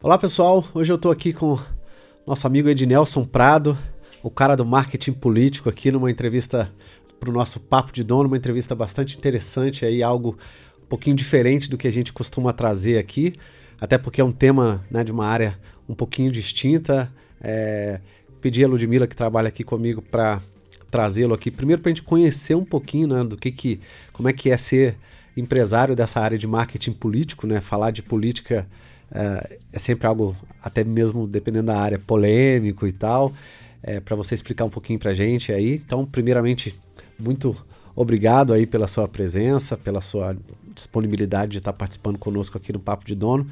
Olá pessoal, hoje eu estou aqui com o nosso amigo Ednelson Prado, o cara do marketing político, aqui numa entrevista para o nosso Papo de Dono, uma entrevista bastante interessante, aí, algo um pouquinho diferente do que a gente costuma trazer aqui, até porque é um tema, né, de uma área um pouquinho distinta. Pedi a Ludmila, que trabalha aqui comigo, para trazê-lo aqui, primeiro para a gente conhecer um pouquinho, né, como é que é ser empresário dessa área de marketing político, né, falar de política é sempre algo, até mesmo dependendo da área, polêmico e tal, para você explicar um pouquinho pra gente aí. Então, primeiramente, muito obrigado aí pela sua presença, pela sua disponibilidade de estar participando conosco aqui no Papo de Dono.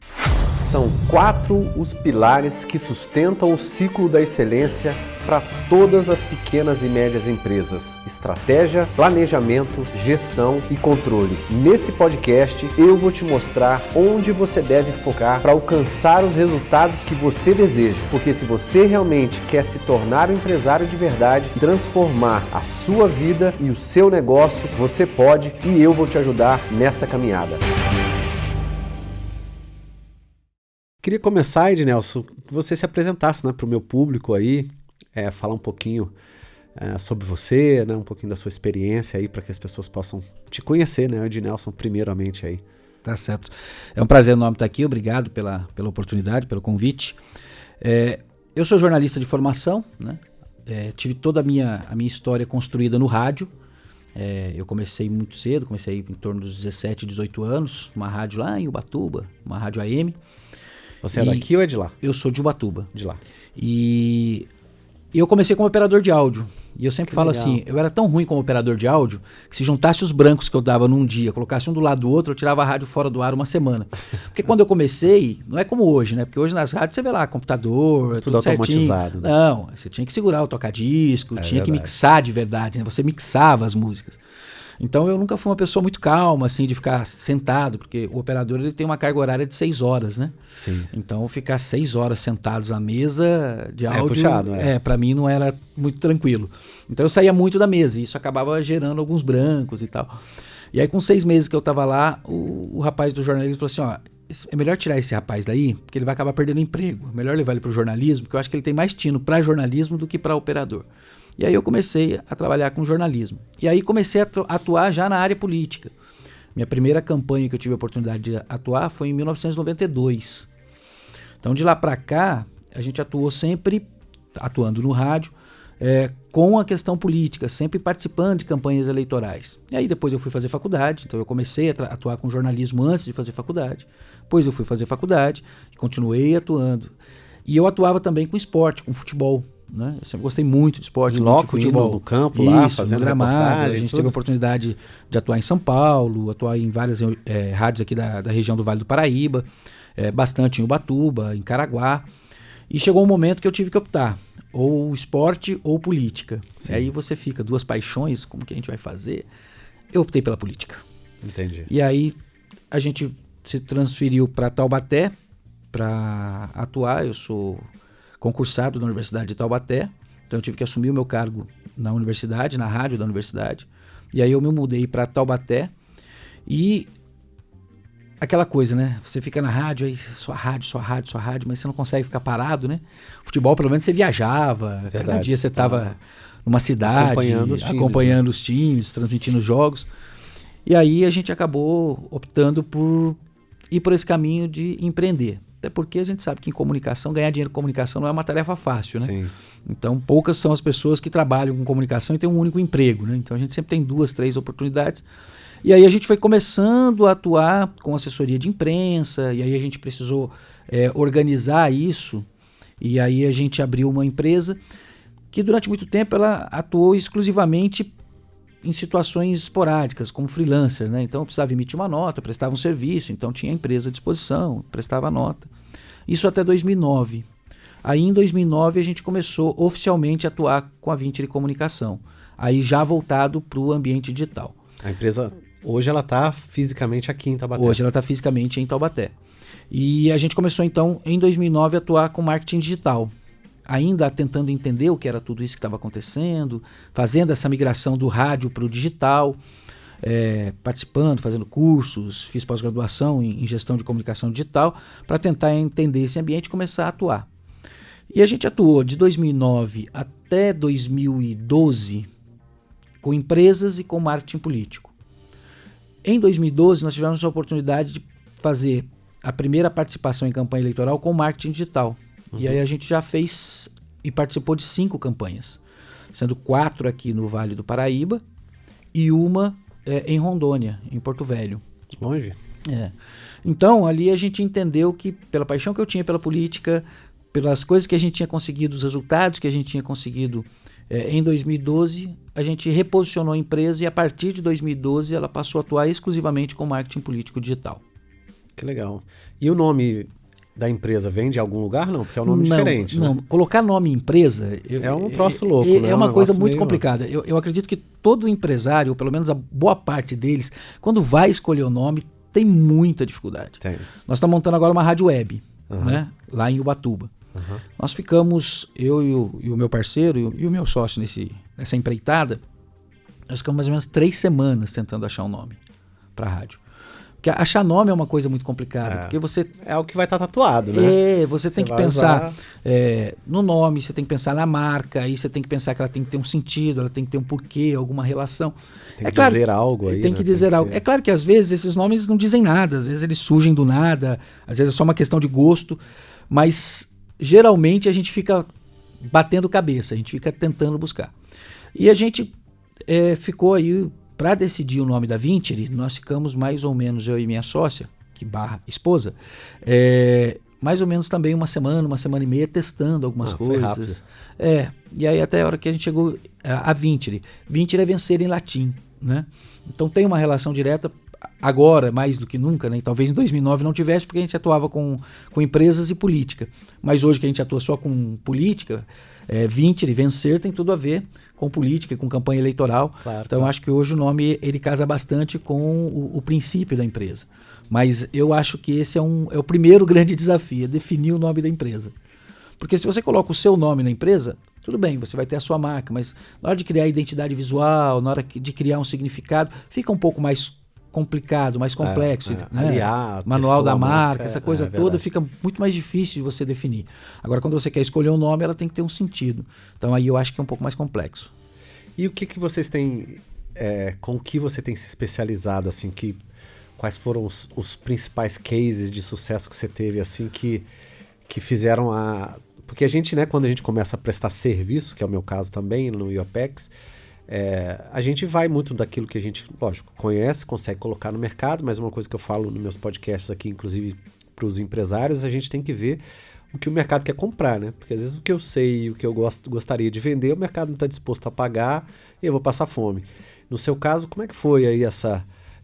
São 4 os pilares que sustentam o ciclo da excelência para todas as pequenas e médias empresas: estratégia, planejamento, gestão e controle. Nesse podcast eu vou te mostrar onde você deve focar para alcançar os resultados que você deseja, porque se você realmente quer se tornar um empresário de verdade, transformar a sua vida e o seu negócio, você pode, e eu vou te ajudar nesta caminhada. Queria começar, Ednelson, que você se apresentasse, né, para o meu público aí, falar um pouquinho sobre você, né, um pouquinho da sua experiência aí, para que as pessoas possam te conhecer, né, Ednelson, primeiramente aí. Tá certo. É um prazer enorme estar aqui, obrigado pela oportunidade, pelo convite. Eu sou jornalista de formação, né? Tive toda a minha história construída no rádio. Eu comecei muito cedo, comecei em torno dos 17, 18 anos, uma rádio lá em Ubatuba, uma rádio AM. Você é daqui ou é de lá? Eu sou de Ubatuba. De lá. E eu comecei como operador de áudio. E eu sempre falo assim, eu era tão ruim como operador de áudio, que se juntasse os brancos que eu dava num dia, colocasse um do lado do outro, eu tirava a rádio fora do ar uma semana. Porque quando eu comecei, não é como hoje, né? Porque hoje nas rádios você vê lá, computador, tudo automatizado. Certinho. Né? Não, você tinha que segurar o toca-disco, tinha que mixar de verdade, né? Você mixava as músicas. Então eu nunca fui uma pessoa muito calma, assim, de ficar sentado, porque o operador ele tem uma carga horária de 6 horas, né? Sim. Então ficar 6 horas sentados à mesa de áudio, puxado, pra mim não era muito tranquilo. Então eu saía muito da mesa e isso acabava gerando alguns brancos e tal. E aí com 6 meses que eu tava lá, o rapaz do jornalismo falou assim, ó, é melhor tirar esse rapaz daí, porque ele vai acabar perdendo emprego. É melhor levar ele pro jornalismo, porque eu acho que ele tem mais tino para jornalismo do que para operador. E aí eu comecei a trabalhar com jornalismo. E aí comecei a atuar já na área política. Minha primeira campanha que eu tive a oportunidade de atuar foi em 1992. Então de lá para cá, a gente atuou sempre, atuando no rádio, com a questão política, sempre participando de campanhas eleitorais. E aí depois eu fui fazer faculdade, então eu comecei a atuar com jornalismo antes de fazer faculdade. Depois eu fui fazer faculdade e continuei atuando. E eu atuava também com esporte, com futebol. Né? Eu sempre gostei muito de esporte, muito de futebol. No campo lá, fazendo reportagem. A gente teve a oportunidade de atuar em São Paulo, atuar em várias rádios aqui da região do Vale do Paraíba, bastante em Ubatuba, em Caraguá. E chegou um momento que eu tive que optar, ou esporte ou política. E aí você fica, 2 paixões, como que a gente vai fazer? Eu optei pela política. Entendi. E aí a gente se transferiu para Taubaté para atuar. Eu sou concursado da Universidade de Taubaté, então eu tive que assumir o meu cargo na universidade, na rádio da universidade, e aí eu me mudei para Taubaté, e aquela coisa, né, você fica na rádio, aí só rádio, mas você não consegue ficar parado, né, futebol pelo menos você viajava, cada dia você estava numa cidade, acompanhando os times, transmitindo os jogos, e aí a gente acabou optando por ir por esse caminho de empreender. Até porque a gente sabe que em comunicação, ganhar dinheiro com comunicação não é uma tarefa fácil, né? Sim. Então, poucas são as pessoas que trabalham com comunicação e têm um único emprego, né? Então, a gente sempre tem 2, 3 oportunidades. E aí a gente foi começando a atuar com assessoria de imprensa, e aí a gente precisou organizar isso, e aí a gente abriu uma empresa que durante muito tempo ela atuou exclusivamente em situações esporádicas, como freelancer, né? Então eu precisava emitir uma nota, prestava um serviço, então tinha a empresa à disposição, prestava a nota. Isso até 2009. Aí em 2009 a gente começou oficialmente a atuar com a Vinteri Comunicação, aí já voltado para o ambiente digital. A empresa, hoje ela está fisicamente aqui em Taubaté. Hoje ela está fisicamente em Taubaté. E a gente começou então em 2009 a atuar com marketing digital. Ainda tentando entender o que era tudo isso que estava acontecendo, fazendo essa migração do rádio para o digital. participando, fazendo cursos, fiz pós-graduação em gestão de comunicação digital para tentar entender esse ambiente e começar a atuar. E a gente atuou de 2009 até 2012 com empresas e com marketing político. Em 2012 nós tivemos a oportunidade de fazer a primeira participação em campanha eleitoral com marketing digital. E aí a gente já fez e participou de 5 campanhas, sendo 4 aqui no Vale do Paraíba e uma em Rondônia, em Porto Velho. Longe? Então ali a gente entendeu que pela paixão que eu tinha pela política, pelas coisas que a gente tinha conseguido, os resultados que a gente tinha conseguido em 2012, a gente reposicionou a empresa e a partir de 2012 ela passou a atuar exclusivamente com marketing político digital. Que legal. E o nome da empresa vem de algum lugar? Não, porque é um nome diferente. Não, colocar nome empresa... É um troço louco, né? É uma coisa muito complicada. Eu acredito que todo empresário, ou pelo menos a boa parte deles, quando vai escolher o nome, tem muita dificuldade. Tem. Nós estamos montando agora uma rádio web, né? Lá em Ubatuba. Nós ficamos, eu e o meu parceiro e o meu sócio nessa empreitada, nós ficamos mais ou menos 3 semanas tentando achar um nome para a rádio. Porque achar nome é uma coisa muito complicada, porque você... É o que vai estar tatuado, né? Você tem que pensar no nome, você tem que pensar na marca, aí você tem que pensar que ela tem que ter um sentido, ela tem que ter um porquê, alguma relação. Tem que dizer algo aí, Tem que dizer algo. É claro que às vezes esses nomes não dizem nada, às vezes eles surgem do nada, às vezes é só uma questão de gosto, mas geralmente a gente fica batendo cabeça, a gente fica tentando buscar. E a gente ficou aí... Para decidir o nome da Vinteri, nós ficamos mais ou menos, eu e minha sócia, que barra esposa, mais ou menos também uma semana e meia testando algumas coisas. E aí até a hora que a gente chegou a Vinteri. Vinteri é vencer em latim, né? Então tem uma relação direta, agora mais do que nunca, né? Talvez em 2009 não tivesse, porque a gente atuava com empresas e política. Mas hoje que a gente atua só com política, Vinteri, vencer, tem tudo a ver com política e com campanha eleitoral. Claro, então acho que hoje o nome ele casa bastante com o princípio da empresa. Mas eu acho que esse é o primeiro grande desafio, é definir o nome da empresa. Porque se você coloca o seu nome na empresa, tudo bem, você vai ter a sua marca, mas na hora de criar identidade visual, na hora de criar um significado, fica um pouco mais complicado, mais complexo. Né? Aliar, manual da marca, essa coisa toda fica muito mais difícil de você definir. Agora, quando você quer escolher um nome, ela tem que ter um sentido. Então aí eu acho que é um pouco mais complexo. E o que vocês têm, com o que você tem se especializado, assim, quais foram os principais cases de sucesso que você teve, assim, que fizeram Porque a gente, né, quando a gente começa a prestar serviço, que é o meu caso também, no IOPEX, a gente vai muito daquilo que a gente, lógico, conhece, consegue colocar no mercado, mas uma coisa que eu falo nos meus podcasts aqui, inclusive para os empresários, a gente tem que ver o que o mercado quer comprar, né? Porque às vezes o que eu sei e o que eu gostaria de vender, o mercado não está disposto a pagar e eu vou passar fome. No seu caso, como é que foi aí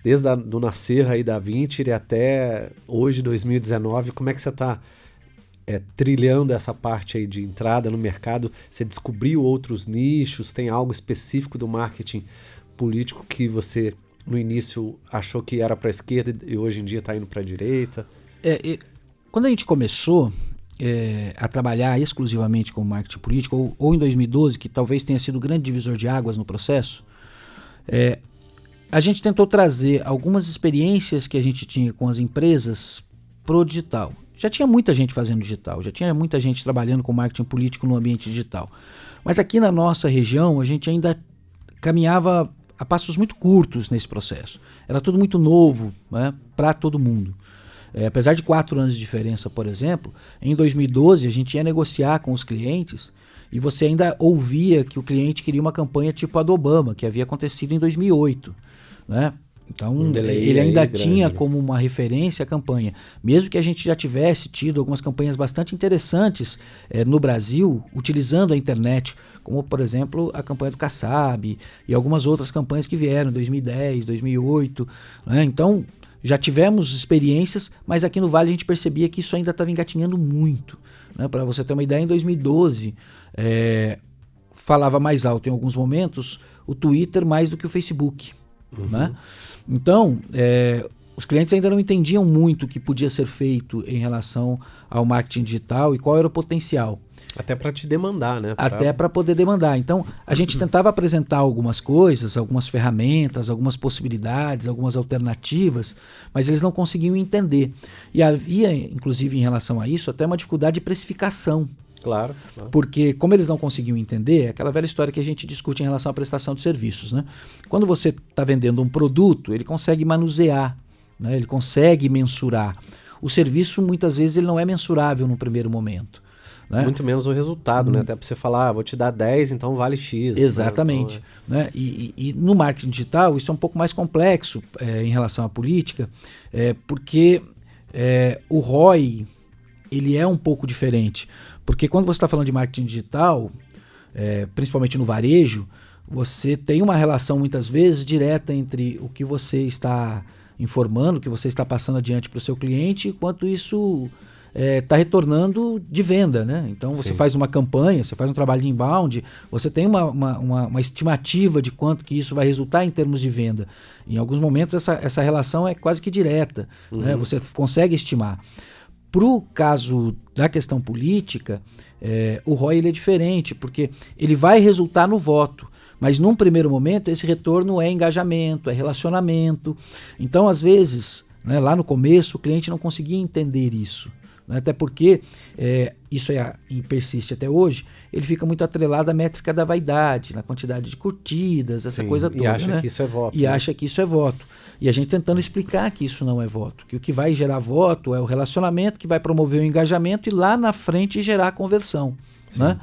desde do nascer aí da Vinteri até hoje, 2019, como é que você está trilhando essa parte aí de entrada no mercado? Você descobriu outros nichos? Tem algo específico do marketing político que você no início achou que era para a esquerda e hoje em dia está indo para a direita? Quando a gente começou a trabalhar exclusivamente com marketing político, ou em 2012, que talvez tenha sido o grande divisor de águas no processo, a gente tentou trazer algumas experiências que a gente tinha com as empresas pro digital. Já tinha muita gente fazendo digital, já tinha muita gente trabalhando com marketing político no ambiente digital. Mas aqui na nossa região, a gente ainda caminhava a passos muito curtos nesse processo. Era tudo muito novo, né, para todo mundo. Apesar de 4 anos de diferença, por exemplo, em 2012 a gente ia negociar com os clientes e você ainda ouvia que o cliente queria uma campanha tipo a do Obama, que havia acontecido em 2008, né? Então, ele ainda tinha como uma referência a campanha. Mesmo que a gente já tivesse tido algumas campanhas bastante interessantes no Brasil, utilizando a internet, como, por exemplo, a campanha do Kassab e algumas outras campanhas que vieram em 2010, 2008. Né? Então, já tivemos experiências, mas aqui no Vale a gente percebia que isso ainda estava engatinhando muito. Né? Para você ter uma ideia, em 2012, falava mais alto em alguns momentos o Twitter mais do que o Facebook. Né? Então, os clientes ainda não entendiam muito o que podia ser feito em relação ao marketing digital e qual era o potencial. Até para te demandar, né? Até para poder demandar. Então, a gente tentava apresentar algumas coisas, algumas ferramentas, algumas possibilidades, algumas alternativas, mas eles não conseguiam entender. E havia, inclusive, em relação a isso, até uma dificuldade de precificação. Claro. Porque, como eles não conseguiam entender, é aquela velha história que a gente discute em relação à prestação de serviços, né? Quando você está vendendo um produto, ele consegue manusear, né? Ele consegue mensurar. O serviço, muitas vezes, ele não é mensurável no primeiro momento. Né? Muito menos o resultado, né? Até para você falar, vou te dar 10, então vale X. Exatamente. Né? Né? E no marketing digital, isso é um pouco mais complexo em relação à política, porque o ROI ele é um pouco diferente. Porque quando você está falando de marketing digital, principalmente no varejo, você tem uma relação muitas vezes direta entre o que você está informando, o que você está passando adiante para o seu cliente, e quanto isso está retornando de venda, né? Então você faz uma campanha, você faz um trabalho de inbound, você tem uma estimativa de quanto que isso vai resultar em termos de venda. Em alguns momentos essa relação é quase que direta, né? Você consegue estimar. Para o caso da questão política, o ROI ele é diferente, porque ele vai resultar no voto, mas num primeiro momento esse retorno é engajamento, é relacionamento. Então, às vezes, né, lá no começo, o cliente não conseguia entender isso. Até porque, isso e persiste até hoje, ele fica muito atrelado à métrica da vaidade, na quantidade de curtidas, essa coisa toda. E acha que isso é voto. E acha que isso é voto. E a gente tentando explicar que isso não é voto, que o que vai gerar voto é o relacionamento, que vai promover o engajamento e lá na frente gerar a conversão. Né?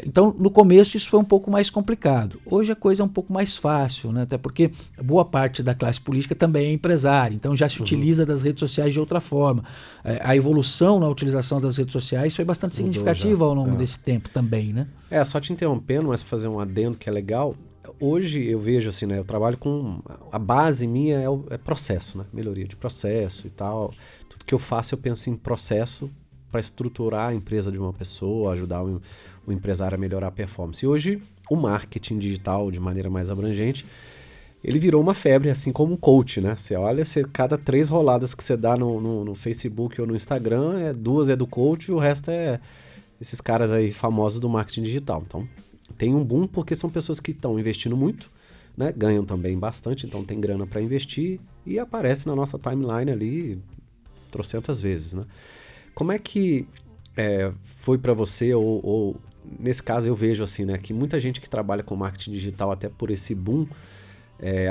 Então, no começo isso foi um pouco mais complicado. Hoje a coisa é um pouco mais fácil, né? Até porque boa parte da classe política também é empresária, então já se utiliza das redes sociais de outra forma. A evolução na utilização das redes sociais foi bastante significativa ao longo desse tempo também, né? Só te interrompendo, mas fazer um adendo que é legal. Hoje eu vejo assim, né? Eu trabalho com... A base minha é processo, né? Melhoria de processo e tal. Tudo que eu faço eu penso em processo para estruturar a empresa de uma pessoa, ajudar o empresário a melhorar a performance. E hoje, o marketing digital, de maneira mais abrangente, ele virou uma febre, assim como um coach, né? Você olha, cada 3 roladas que você dá no Facebook ou no Instagram, 2 é do coach e o resto é esses caras aí famosos do marketing digital. Então, tem um boom porque são pessoas que estão investindo muito, né? Ganham também bastante, então tem grana para investir e aparece na nossa timeline ali trocentas vezes, né? Como é que foi para você, ou nesse caso eu vejo assim, né, que muita gente que trabalha com marketing digital, até por esse boom,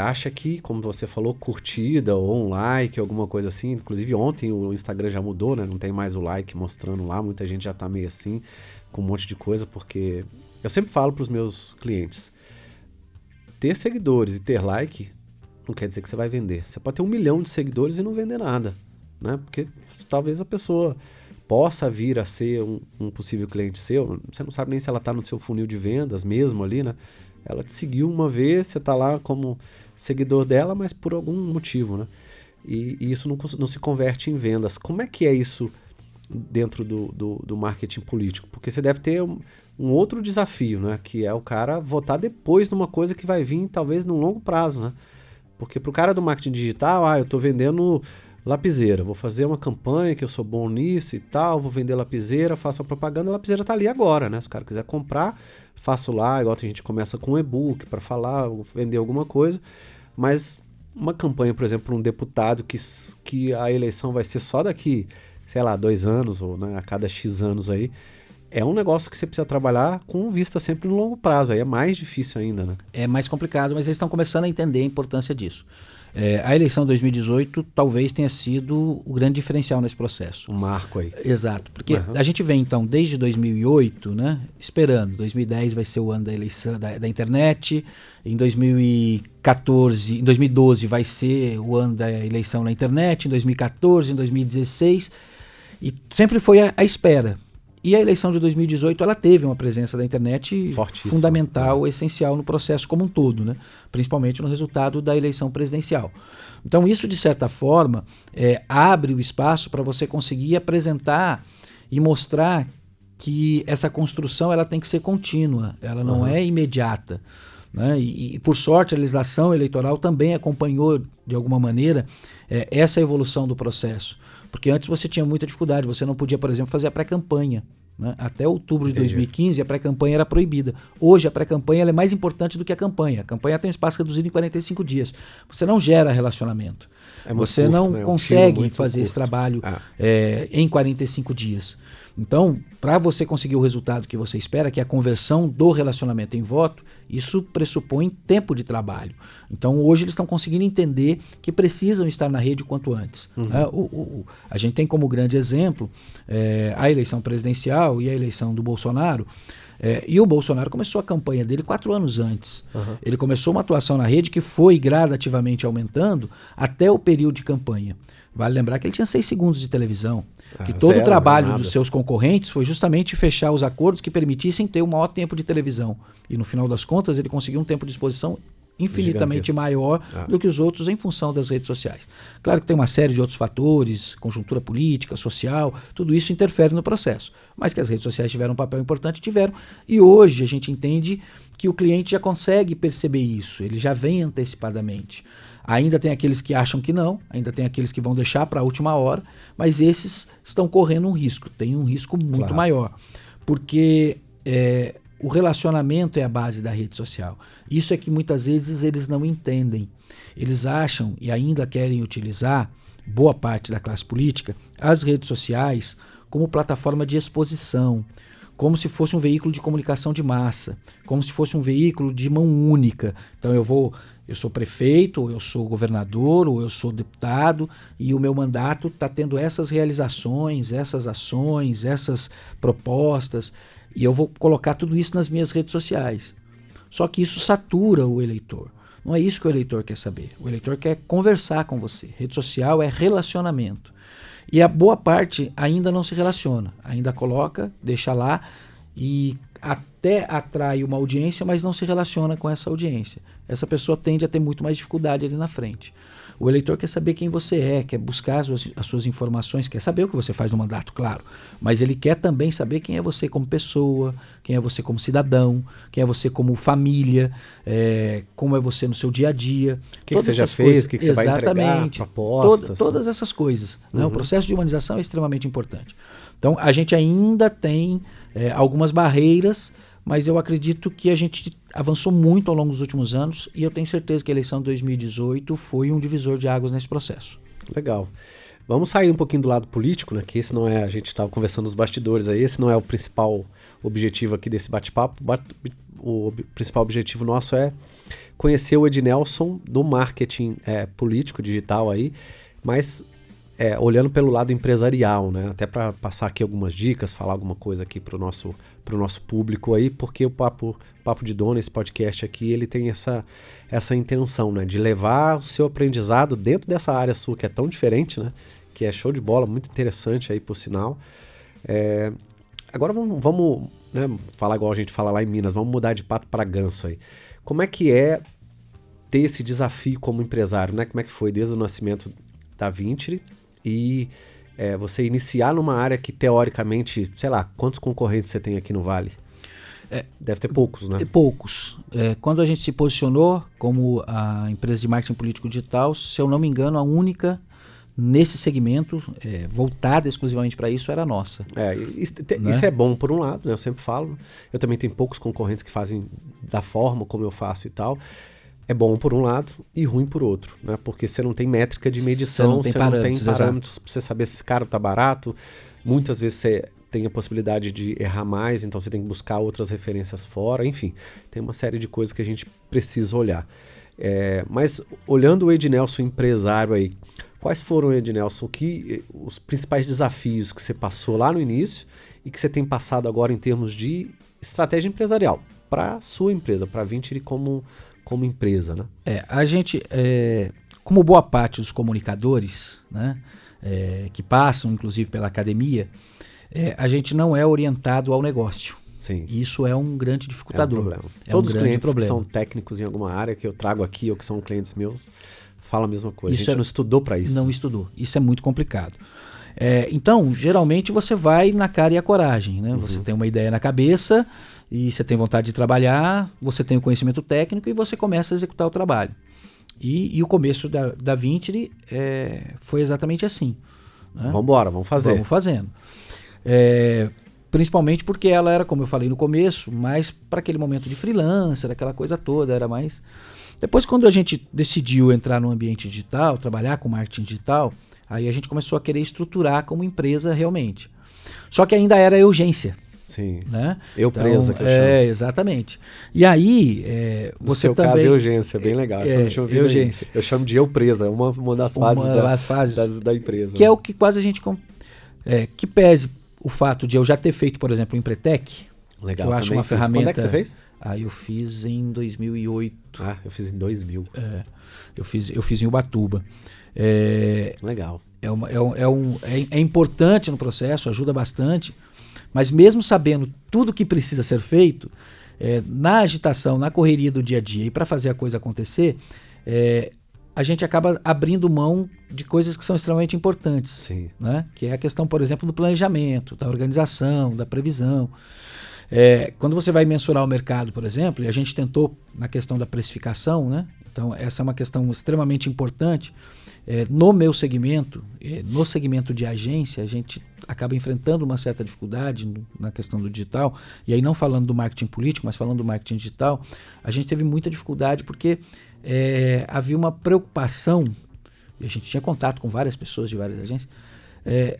acha que, como você falou, curtida ou um like, alguma coisa assim. Inclusive ontem o Instagram já mudou, né, não tem mais o like mostrando lá, muita gente já tá meio assim, com um monte de coisa, porque eu sempre falo para os meus clientes, ter seguidores e ter like não quer dizer que você vai vender. Você pode ter 1 milhão de seguidores e não vender nada, né? Porque talvez a pessoa possa vir a ser um possível cliente seu, você não sabe nem se ela está no seu funil de vendas mesmo ali, né? Ela te seguiu uma vez, você está lá como seguidor dela, mas por algum motivo, né? E isso não se converte em vendas. Como é que é isso dentro do marketing político? Porque você deve ter um outro desafio, né? Que é o cara votar depois numa coisa que vai vir talvez num longo prazo, né? Porque para o cara do marketing digital, eu estou vendendo lapiseira, vou fazer uma campanha que eu sou bom nisso e tal, vou vender lapiseira, faço a propaganda, a lapiseira tá ali agora, né? Se o cara quiser comprar, faço lá, igual a gente começa com um e-book para falar, vender alguma coisa, mas uma campanha, por exemplo, para um deputado que a eleição vai ser só daqui, sei lá, 2 anos, ou né, a cada X anos aí, é um negócio que você precisa trabalhar com vista sempre no longo prazo, aí é mais difícil ainda, né? É mais complicado, mas eles estão começando a entender a importância disso. A eleição de 2018 talvez tenha sido o grande diferencial nesse processo. Um marco aí. Exato, porque a gente vem então desde 2008, né, esperando, 2010 vai ser o ano da eleição da internet, em 2012 vai ser o ano da eleição na internet, em 2014, em 2016, e sempre foi a espera. E a eleição de 2018, ela teve uma presença da internet fortíssima, fundamental, essencial no processo como um todo, né? Principalmente no resultado da eleição presidencial. Então isso, de certa forma, abre o espaço para você conseguir apresentar e mostrar que essa construção ela tem que ser contínua, ela não é imediata. né? E por sorte, a legislação eleitoral também acompanhou, de alguma maneira, essa evolução do processo. Porque antes você tinha muita dificuldade, você não podia, por exemplo, fazer a pré-campanha. Né? Até outubro de 2015, a pré-campanha era proibida. Hoje, a pré-campanha ela é mais importante do que a campanha. A campanha tem espaço reduzido em 45 dias. Você não gera relacionamento. Você curto, não consegue fazer esse trabalho em 45 dias. Então, para você conseguir o resultado que você espera, que é a conversão do relacionamento em voto, isso pressupõe tempo de trabalho. Então, hoje eles estão conseguindo entender que precisam estar na rede o quanto antes. A gente tem como grande exemplo a eleição presidencial e a eleição do Bolsonaro. E o Bolsonaro começou a campanha dele 4 anos antes. Ele começou uma atuação na rede que foi gradativamente aumentando até o período de campanha. Vale lembrar que ele tinha 6 segundos de televisão. Que todo o trabalho dos seus concorrentes foi justamente fechar os acordos que permitissem ter um maior tempo de televisão. E no final das contas ele conseguiu um tempo de exposição infinitamente maior do que os outros em função das redes sociais. Claro que tem uma série de outros fatores, conjuntura política, social, tudo isso interfere no processo. Mas que as redes sociais tiveram um papel importante, tiveram. E hoje a gente entende que o cliente já consegue perceber isso, ele já vem antecipadamente. Ainda tem aqueles que acham que não, ainda tem aqueles que vão deixar para a última hora, mas esses estão correndo um risco, tem um risco muito maior. Porque o relacionamento é a base da rede social. Isso é que muitas vezes eles não entendem. Eles acham e ainda querem utilizar, boa parte da classe política, as redes sociais como plataforma de exposição, como se fosse um veículo de comunicação de massa, como se fosse um veículo de mão única. Então eu sou prefeito, ou eu sou governador, ou eu sou deputado, e o meu mandato está tendo essas realizações, essas ações, essas propostas, e eu vou colocar tudo isso nas minhas redes sociais. Só que isso satura o eleitor. Não é isso que o eleitor quer saber. O eleitor quer conversar com você. Rede social é relacionamento. E a boa parte ainda não se relaciona. Ainda coloca, deixa lá e até atrai uma audiência, mas não se relaciona com essa audiência. Essa pessoa tende a ter muito mais dificuldade ali na frente. O eleitor quer saber quem você é, quer buscar as suas informações, quer saber o que você faz no mandato, claro. Mas ele quer também saber quem é você como pessoa, quem é você como cidadão, quem é você como família, como é você no seu dia a dia. O que você já fez, o que você vai entregar, propostas. Todas essas coisas. Né? O processo de humanização é extremamente importante. Então, a gente ainda tem algumas barreiras, mas eu acredito que a gente avançou muito ao longo dos últimos anos e eu tenho certeza que a eleição de 2018 foi um divisor de águas nesse processo. Legal. Vamos sair um pouquinho do lado político, né? Que esse não é, a gente estava conversando nos bastidores aí, esse não é o principal objetivo aqui desse bate-papo. O principal objetivo nosso é conhecer o Ednelson do marketing político, digital aí, mas olhando pelo lado empresarial, né? Até para passar aqui algumas dicas, falar alguma coisa aqui para o nosso público aí, porque o Papo de Dono, esse podcast aqui, ele tem essa intenção, né? De levar o seu aprendizado dentro dessa área sua, que é tão diferente, né? Que é show de bola, muito interessante aí, por sinal. Agora vamos né, falar igual a gente fala lá em Minas, vamos mudar de pato para ganso aí. Como é que é ter esse desafio como empresário, né? Como é que foi desde o nascimento da Vintry e você iniciar numa área que teoricamente, sei lá, quantos concorrentes você tem aqui no Vale? Deve ter poucos, né? Poucos. Quando a gente se posicionou como a empresa de marketing político digital, se eu não me engano, a única nesse segmento, voltada exclusivamente para isso, era a nossa. Isso é bom por um lado, né? Eu sempre falo. Eu também tenho poucos concorrentes que fazem da forma como eu faço e tal. É bom por um lado e ruim por outro, né? Porque você não tem métrica de medição, você não tem parâmetros para você saber se esse cara tá barato. Muitas vezes você tem a possibilidade de errar mais, então você tem que buscar outras referências fora. Enfim, tem uma série de coisas que a gente precisa olhar. Mas olhando o Ednelson empresário aí, quais foram, Ednelson, os principais desafios que você passou lá no início e que você tem passado agora em termos de estratégia empresarial para a sua empresa, para a Vintry como empresa, né? A gente, como boa parte dos comunicadores, né, que passam inclusive pela academia, a gente não é orientado ao negócio. Sim. E isso é um grande dificultador. É um problema. Todos os clientes que são técnicos em alguma área que eu trago aqui ou que são clientes meus, falam a mesma coisa. A gente não estudou para isso. Não estudou. Isso é muito complicado. Então, geralmente você vai na cara e a coragem, né? Você tem uma ideia na cabeça e você tem vontade de trabalhar, você tem o conhecimento técnico e você começa a executar o trabalho. E o começo da Vintri foi exatamente assim. Né? Vamos embora, vamos fazer. Vamos fazendo. Principalmente porque ela era, como eu falei no começo, mais para aquele momento de freelancer, aquela coisa toda, era mais... Depois, quando a gente decidiu entrar no ambiente digital, trabalhar com marketing digital, aí a gente começou a querer estruturar como empresa realmente. Só que ainda era urgência. Sim. Né? Presa que eu chamo. Exatamente. E aí, no você seu também... caso é urgência, bem legal. Urgência. Eu chamo de presa, uma das fases da empresa. Que é o que quase a gente... que pese o fato de eu já ter feito, por exemplo, o Empretec. Legal, que eu acho uma ferramenta... Quando é que você fez? Eu fiz em 2008. Eu fiz em 2000. Eu fiz em Ubatuba. Legal. É importante no processo, ajuda bastante, mas mesmo sabendo tudo que precisa ser feito, na agitação, na correria do dia a dia e para fazer a coisa acontecer, a gente acaba abrindo mão de coisas que são extremamente importantes. Sim. Né? Que é a questão, por exemplo, do planejamento, da organização, da previsão. Quando você vai mensurar o mercado, por exemplo, e a gente tentou na questão da precificação, né? Então essa é uma questão extremamente importante. No meu segmento, no segmento de agência, a gente acaba enfrentando uma certa dificuldade na questão do digital, e aí não falando do marketing político, mas falando do marketing digital, a gente teve muita dificuldade porque havia uma preocupação, e a gente tinha contato com várias pessoas de várias agências,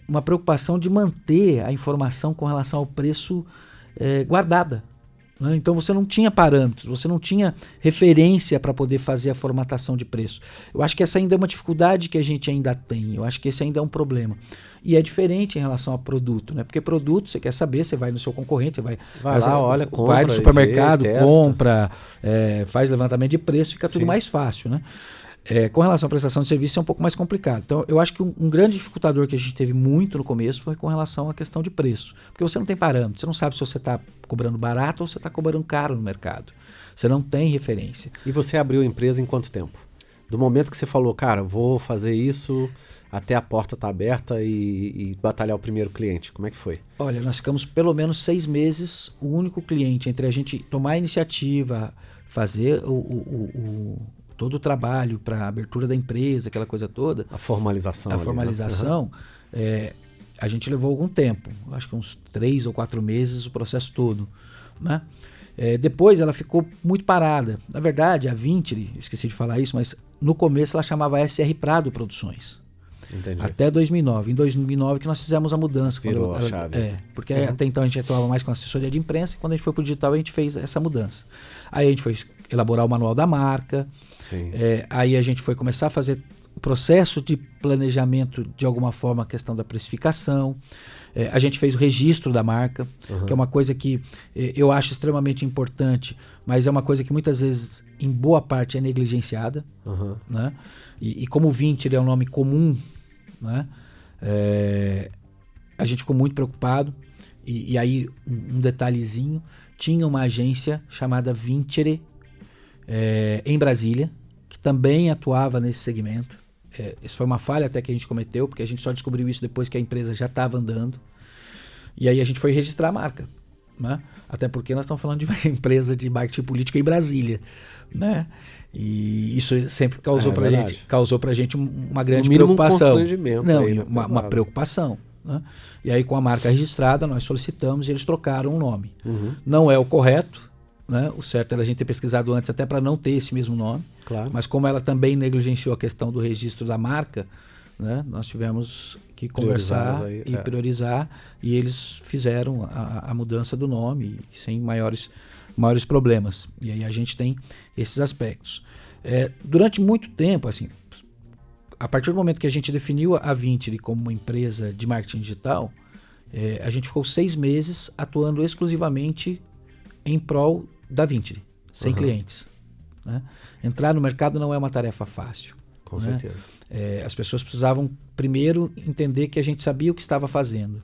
uma preocupação de manter a informação com relação ao preço guardada. Né? Então você não tinha parâmetros, você não tinha referência para poder fazer a formatação de preço. Eu acho que essa ainda é uma dificuldade que a gente ainda tem, eu acho que esse ainda é um problema. E é diferente em relação a produto, né? Porque produto, você quer saber, você vai no seu concorrente, você vai lá, olha, compra, vai no supermercado, compra, faz levantamento de preço, fica tudo mais fácil, né? Com relação à prestação de serviço é um pouco mais complicado. Então, eu acho que um grande dificultador que a gente teve muito no começo foi com relação à questão de preço. Porque você não tem parâmetro, você não sabe se você está cobrando barato ou se você está cobrando caro no mercado. Você não tem referência. E você abriu a empresa em quanto tempo? Do momento que você falou, cara, vou fazer isso até a porta estar aberta e batalhar o primeiro cliente, como é que foi? Olha, nós ficamos pelo menos 6 meses, o único cliente entre a gente tomar a iniciativa, fazer todo o trabalho para a abertura da empresa, aquela coisa toda. A formalização. A gente levou algum tempo, acho que uns 3 ou 4 meses o processo todo. Né? Depois ela ficou muito parada. Na verdade, a Vintri, esqueci de falar isso, mas no começo ela chamava SR Prado Produções. Entendi. Até 2009. Em 2009 que nós fizemos a mudança. Virou a chave. Porque até então a gente atuava mais com assessoria de imprensa e quando a gente foi para o digital a gente fez essa mudança. Aí a gente foi elaborar o manual da marca. Sim. Aí a gente foi começar a fazer o processo de planejamento, de alguma forma, a questão da precificação. A gente fez o registro da marca, que é uma coisa que eu acho extremamente importante, mas é uma coisa que muitas vezes, em boa parte, é negligenciada. Né? E como o Vintri é um nome comum, né? A gente ficou muito preocupado. E aí, um detalhezinho, tinha uma agência chamada Vintri, em Brasília, que também atuava nesse segmento. Isso foi uma falha até que a gente cometeu, porque a gente só descobriu isso depois que a empresa já estava andando. E aí a gente foi registrar a marca. Né? Até porque nós estamos falando de uma empresa de marketing político em Brasília. Né? E isso sempre causou pra gente uma grande preocupação. Um constrangimento. Não, uma preocupação. Né? E aí com a marca registrada nós solicitamos e eles trocaram o nome. Não é o correto. Né? O certo era a gente ter pesquisado antes até para não ter esse mesmo nome. Claro. Mas como ela também negligenciou a questão do registro da marca, né? Nós tivemos que conversar e priorizar, e eles fizeram a mudança do nome sem maiores problemas. E aí a gente tem esses aspectos. Durante muito tempo, assim, a partir do momento que a gente definiu a Vintri como uma empresa de marketing digital, a gente ficou 6 meses atuando exclusivamente em prol da Vintri, sem clientes. Né? Entrar no mercado não é uma tarefa fácil. Com certeza. As pessoas precisavam primeiro entender que a gente sabia o que estava fazendo.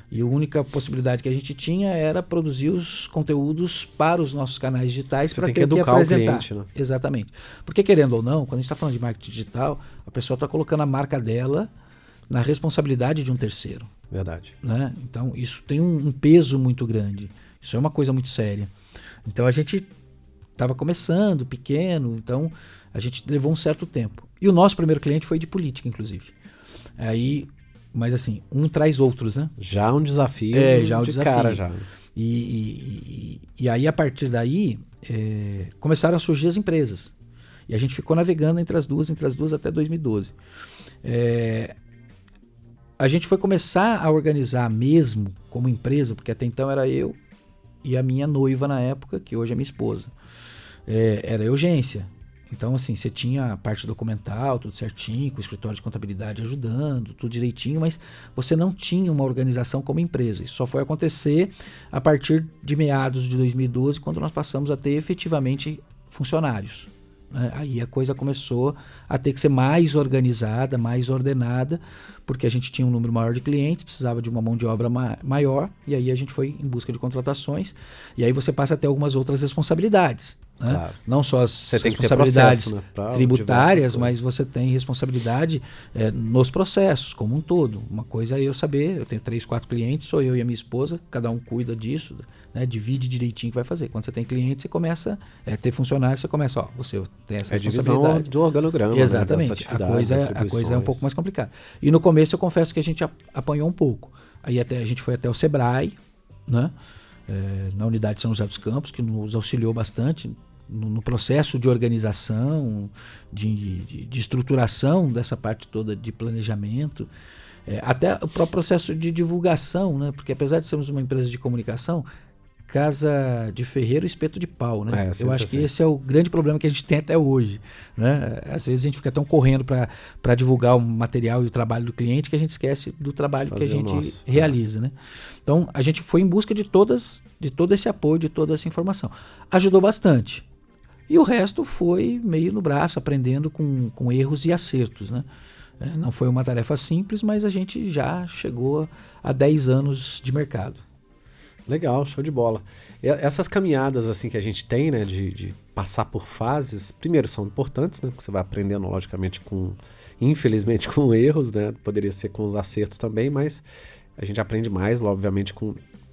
E a única possibilidade que a gente tinha era produzir os conteúdos para os nossos canais digitais para ter que apresentar. O cliente, né? Exatamente. Porque, querendo ou não, quando a gente está falando de marketing digital, a pessoa está colocando a marca dela na responsabilidade de um terceiro. Verdade. Né? Então, isso tem um peso muito grande. Isso é uma coisa muito séria. Então, a gente estava começando, pequeno, então a gente levou um certo tempo. E o nosso primeiro cliente foi de política, inclusive. Aí, mas assim, um traz outros, né? Já um desafio já um de desafio. cara já. E aí, a partir daí, começaram a surgir as empresas. E a gente ficou navegando entre as duas até 2012. A gente foi começar a organizar mesmo como empresa, porque até então era eu e a minha noiva na época, que hoje é minha esposa. Era a Eugência. Então, assim, você tinha a parte documental, tudo certinho, com o escritório de contabilidade ajudando, tudo direitinho, mas você não tinha uma organização como empresa. Isso só foi acontecer a partir de meados de 2012, quando nós passamos a ter efetivamente funcionários. Aí a coisa começou a ter que ser mais organizada, mais ordenada, porque a gente tinha um número maior de clientes, precisava de uma mão de obra maior, e aí a gente foi em busca de contratações, e aí você passa a ter algumas outras responsabilidades. Né? Claro. Não só as responsabilidades tributárias, mas você tem responsabilidade nos processos, como um todo. Uma coisa é eu saber, eu tenho 3, 4 clientes, sou eu e a minha esposa, cada um cuida disso, né? Divide direitinho o que vai fazer. Quando você tem cliente, você começa a ter funcionários, você começa, você tem essa responsabilidade. Divisão do organograma. Exatamente. Né? A coisa é um pouco mais complicada. E no começo eu confesso que a gente apanhou um pouco. Aí a gente foi até o Sebrae, né? Na unidade de São José dos Campos, que nos auxiliou bastante no processo de organização, de estruturação dessa parte toda de planejamento, até o próprio processo de divulgação, né? Porque apesar de sermos uma empresa de comunicação, casa de ferreiro, espeto de pau, né? Eu acho que esse é o grande problema que a gente tem até hoje, né? Às vezes a gente fica tão correndo para divulgar o material e o trabalho do cliente que a gente esquece do trabalho que a gente realiza, né? Então a gente foi em busca de todo esse apoio, de toda essa informação. Ajudou bastante. E o resto foi meio no braço, aprendendo com erros e acertos, né? Não foi uma tarefa simples, mas a gente já chegou a 10 anos de mercado. Legal, show de bola. Essas caminhadas assim que a gente tem, né, de passar por fases, primeiro são importantes, né, porque você vai aprendendo logicamente infelizmente com erros, né, poderia ser com os acertos também, mas a gente aprende mais, obviamente,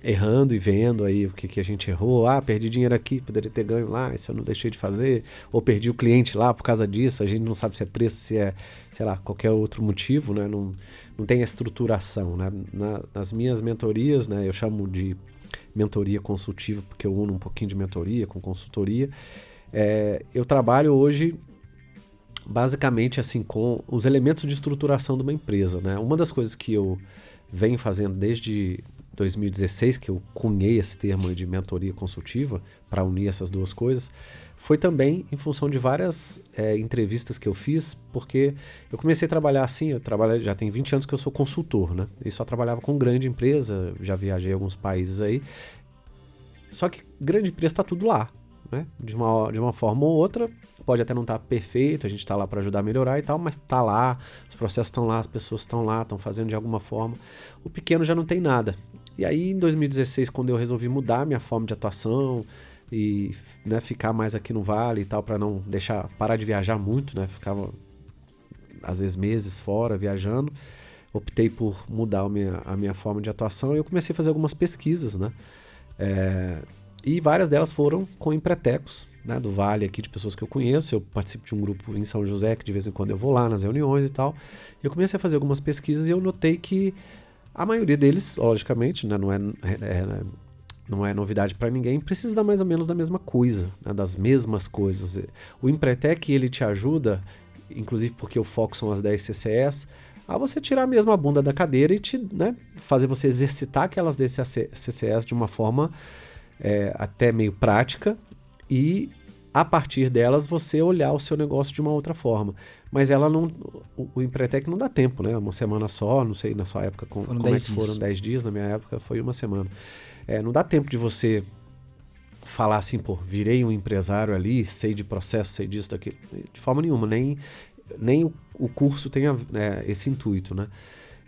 errando e vendo aí o que a gente errou. Perdi dinheiro aqui, poderia ter ganho lá, isso eu não deixei de fazer, ou perdi o cliente lá por causa disso, a gente não sabe se é preço, se é, sei lá, qualquer outro motivo, né, não tem a estruturação, né, nas minhas mentorias, né, eu chamo de mentoria consultiva, porque eu uno um pouquinho de mentoria com consultoria. Eu trabalho hoje basicamente assim com os elementos de estruturação de uma empresa, né? Uma das coisas que eu venho fazendo desde 2016, que eu cunhei esse termo de mentoria consultiva para unir essas duas coisas, foi também em função de várias entrevistas que eu fiz, porque eu comecei a trabalhar assim, já tem 20 anos que eu sou consultor, né? E só trabalhava com grande empresa, já viajei a alguns países aí, só que grande empresa está tudo lá, né? De uma forma ou outra, pode até não estar perfeito, a gente está lá para ajudar a melhorar e tal, mas está lá, os processos estão lá, as pessoas estão lá, estão fazendo de alguma forma. O pequeno já não tem nada. E aí em 2016, quando eu resolvi mudar minha forma de atuação e, né, ficar mais aqui no Vale e tal, para não parar de viajar muito, né? Ficava às vezes meses fora viajando, optei por mudar a minha forma de atuação e eu comecei a fazer algumas pesquisas, né? E várias delas foram com empretecos, né, do Vale aqui, de pessoas que eu conheço. Eu participo de um grupo em São José, que de vez em quando eu vou lá nas reuniões e tal. Eu comecei a fazer algumas pesquisas e eu notei que a maioria deles, logicamente, né, não é novidade para ninguém, precisa dar mais ou menos da mesma coisa, né, das mesmas coisas. O Empretec, ele te ajuda, inclusive porque o foco são as 10 CCS, a você tirar mesmo a bunda da cadeira e né, fazer você exercitar aquelas 10 CCS de uma forma até meio prática, e a partir delas você olhar o seu negócio de uma outra forma. Mas o Empretec não dá tempo, né? Uma semana só, não sei na sua época como é que foram 10 dias, na minha época foi uma semana. Não dá tempo de você falar assim, virei um empresário ali, sei de processo, sei disso, daquilo. De forma nenhuma, nem o curso tem esse intuito, né?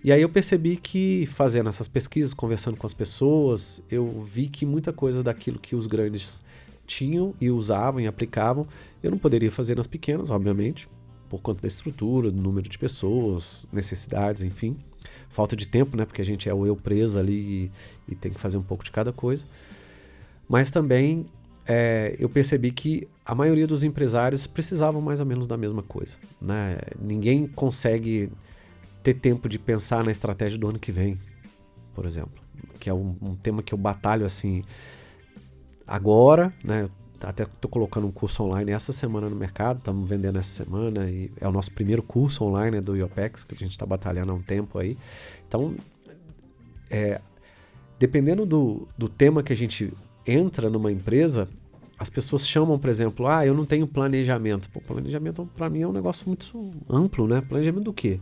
E aí eu percebi que, fazendo essas pesquisas, conversando com as pessoas, eu vi que muita coisa daquilo que os grandes tinham e usavam e aplicavam, eu não poderia fazer nas pequenas, obviamente. por conta da estrutura, do número de pessoas, necessidades, enfim. Falta de tempo, né? Porque a gente é o eu preso ali e tem que fazer um pouco de cada coisa. Mas também eu percebi que a maioria dos empresários precisavam mais ou menos da mesma coisa, né? Ninguém consegue ter tempo de pensar na estratégia do ano que vem, por exemplo, que é um tema que eu batalho assim agora, né? Até estou colocando um curso online essa semana no mercado, estamos vendendo essa semana e é o nosso primeiro curso online, né, do IOPEX, que a gente está batalhando há um tempo aí. Então, dependendo do tema que a gente entra numa empresa, as pessoas chamam, por exemplo, eu não tenho planejamento. Pô, planejamento para mim é um negócio muito amplo, né? Planejamento do quê?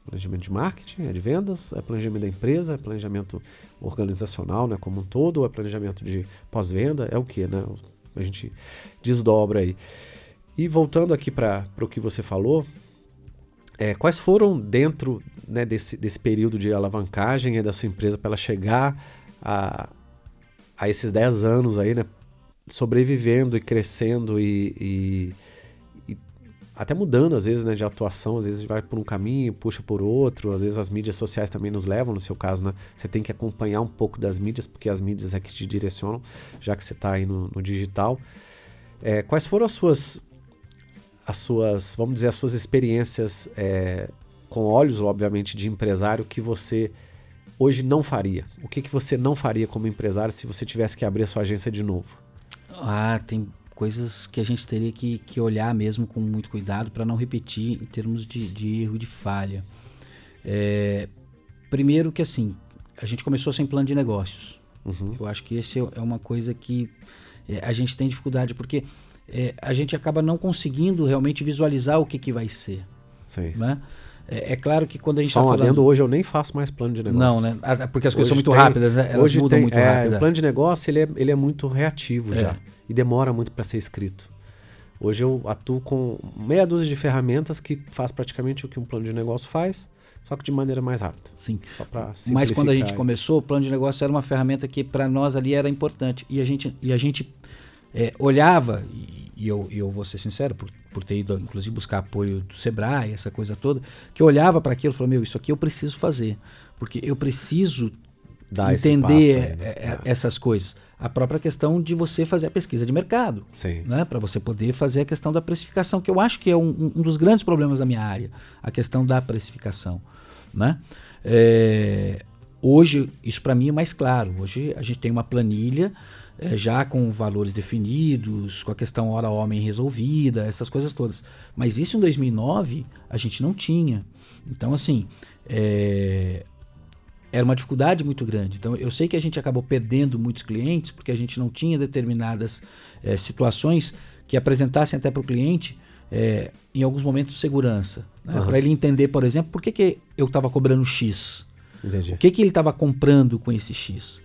Planejamento de marketing, é de vendas, é planejamento da empresa, é planejamento organizacional, né, como um todo, ou é planejamento de pós-venda, é o quê, né? A gente desdobra aí. E voltando aqui para o que você falou, quais foram dentro, né, desse período de alavancagem da sua empresa para ela chegar a esses 10 anos aí, né, sobrevivendo e crescendo e até mudando às vezes, né, de atuação, às vezes vai por um caminho, puxa por outro, às vezes as mídias sociais também nos levam, no seu caso, né, você tem que acompanhar um pouco das mídias, porque as mídias é que te direcionam, já que você está aí no digital. Quais foram as suas, vamos dizer, as suas experiências com olhos, obviamente, de empresário que você hoje não faria? O que você não faria como empresário se você tivesse que abrir a sua agência de novo? Tem coisas que a gente teria que olhar mesmo com muito cuidado para não repetir em termos de erro, de falha. Primeiro que assim, a gente começou sem plano de negócios. Uhum. Eu acho que esse é uma coisa que a gente tem dificuldade, porque a gente acaba não conseguindo realmente visualizar o que vai ser. Sim. Né? É claro que quando a gente está falando... adendo, hoje eu nem faço mais plano de negócio. Não, né? Porque as coisas são muito rápidas, né? Elas mudam muito rápido. O plano de negócio ele é muito reativo já. E demora muito para ser escrito. Hoje eu atuo com meia dúzia de ferramentas que faz praticamente o que um plano de negócio faz, só que de maneira mais rápida. Sim. Só para simplificar. Mas quando a gente começou, o plano de negócio era uma ferramenta que para nós ali era importante. E a gente olhava, e eu vou ser sincero, por ter ido inclusive buscar apoio do Sebrae, essa coisa toda, que eu olhava para aquilo e falava, isso aqui eu preciso fazer, porque eu preciso entender essas coisas. A própria questão de você fazer a pesquisa de mercado, né? Para você poder fazer a questão da precificação, que eu acho que é um dos grandes problemas da minha área, a questão da precificação, né? Hoje, isso para mim é mais claro. Hoje a gente tem uma planilha já com valores definidos, com a questão hora-homem resolvida, essas coisas todas. Mas isso em 2009 a gente não tinha. Então, assim, era uma dificuldade muito grande. Então, eu sei que a gente acabou perdendo muitos clientes porque a gente não tinha determinadas situações que apresentassem até para o cliente, em alguns momentos, segurança. Né? Para ele entender, por exemplo, por que eu estava cobrando X. Entendi. O que ele estava comprando com esse X.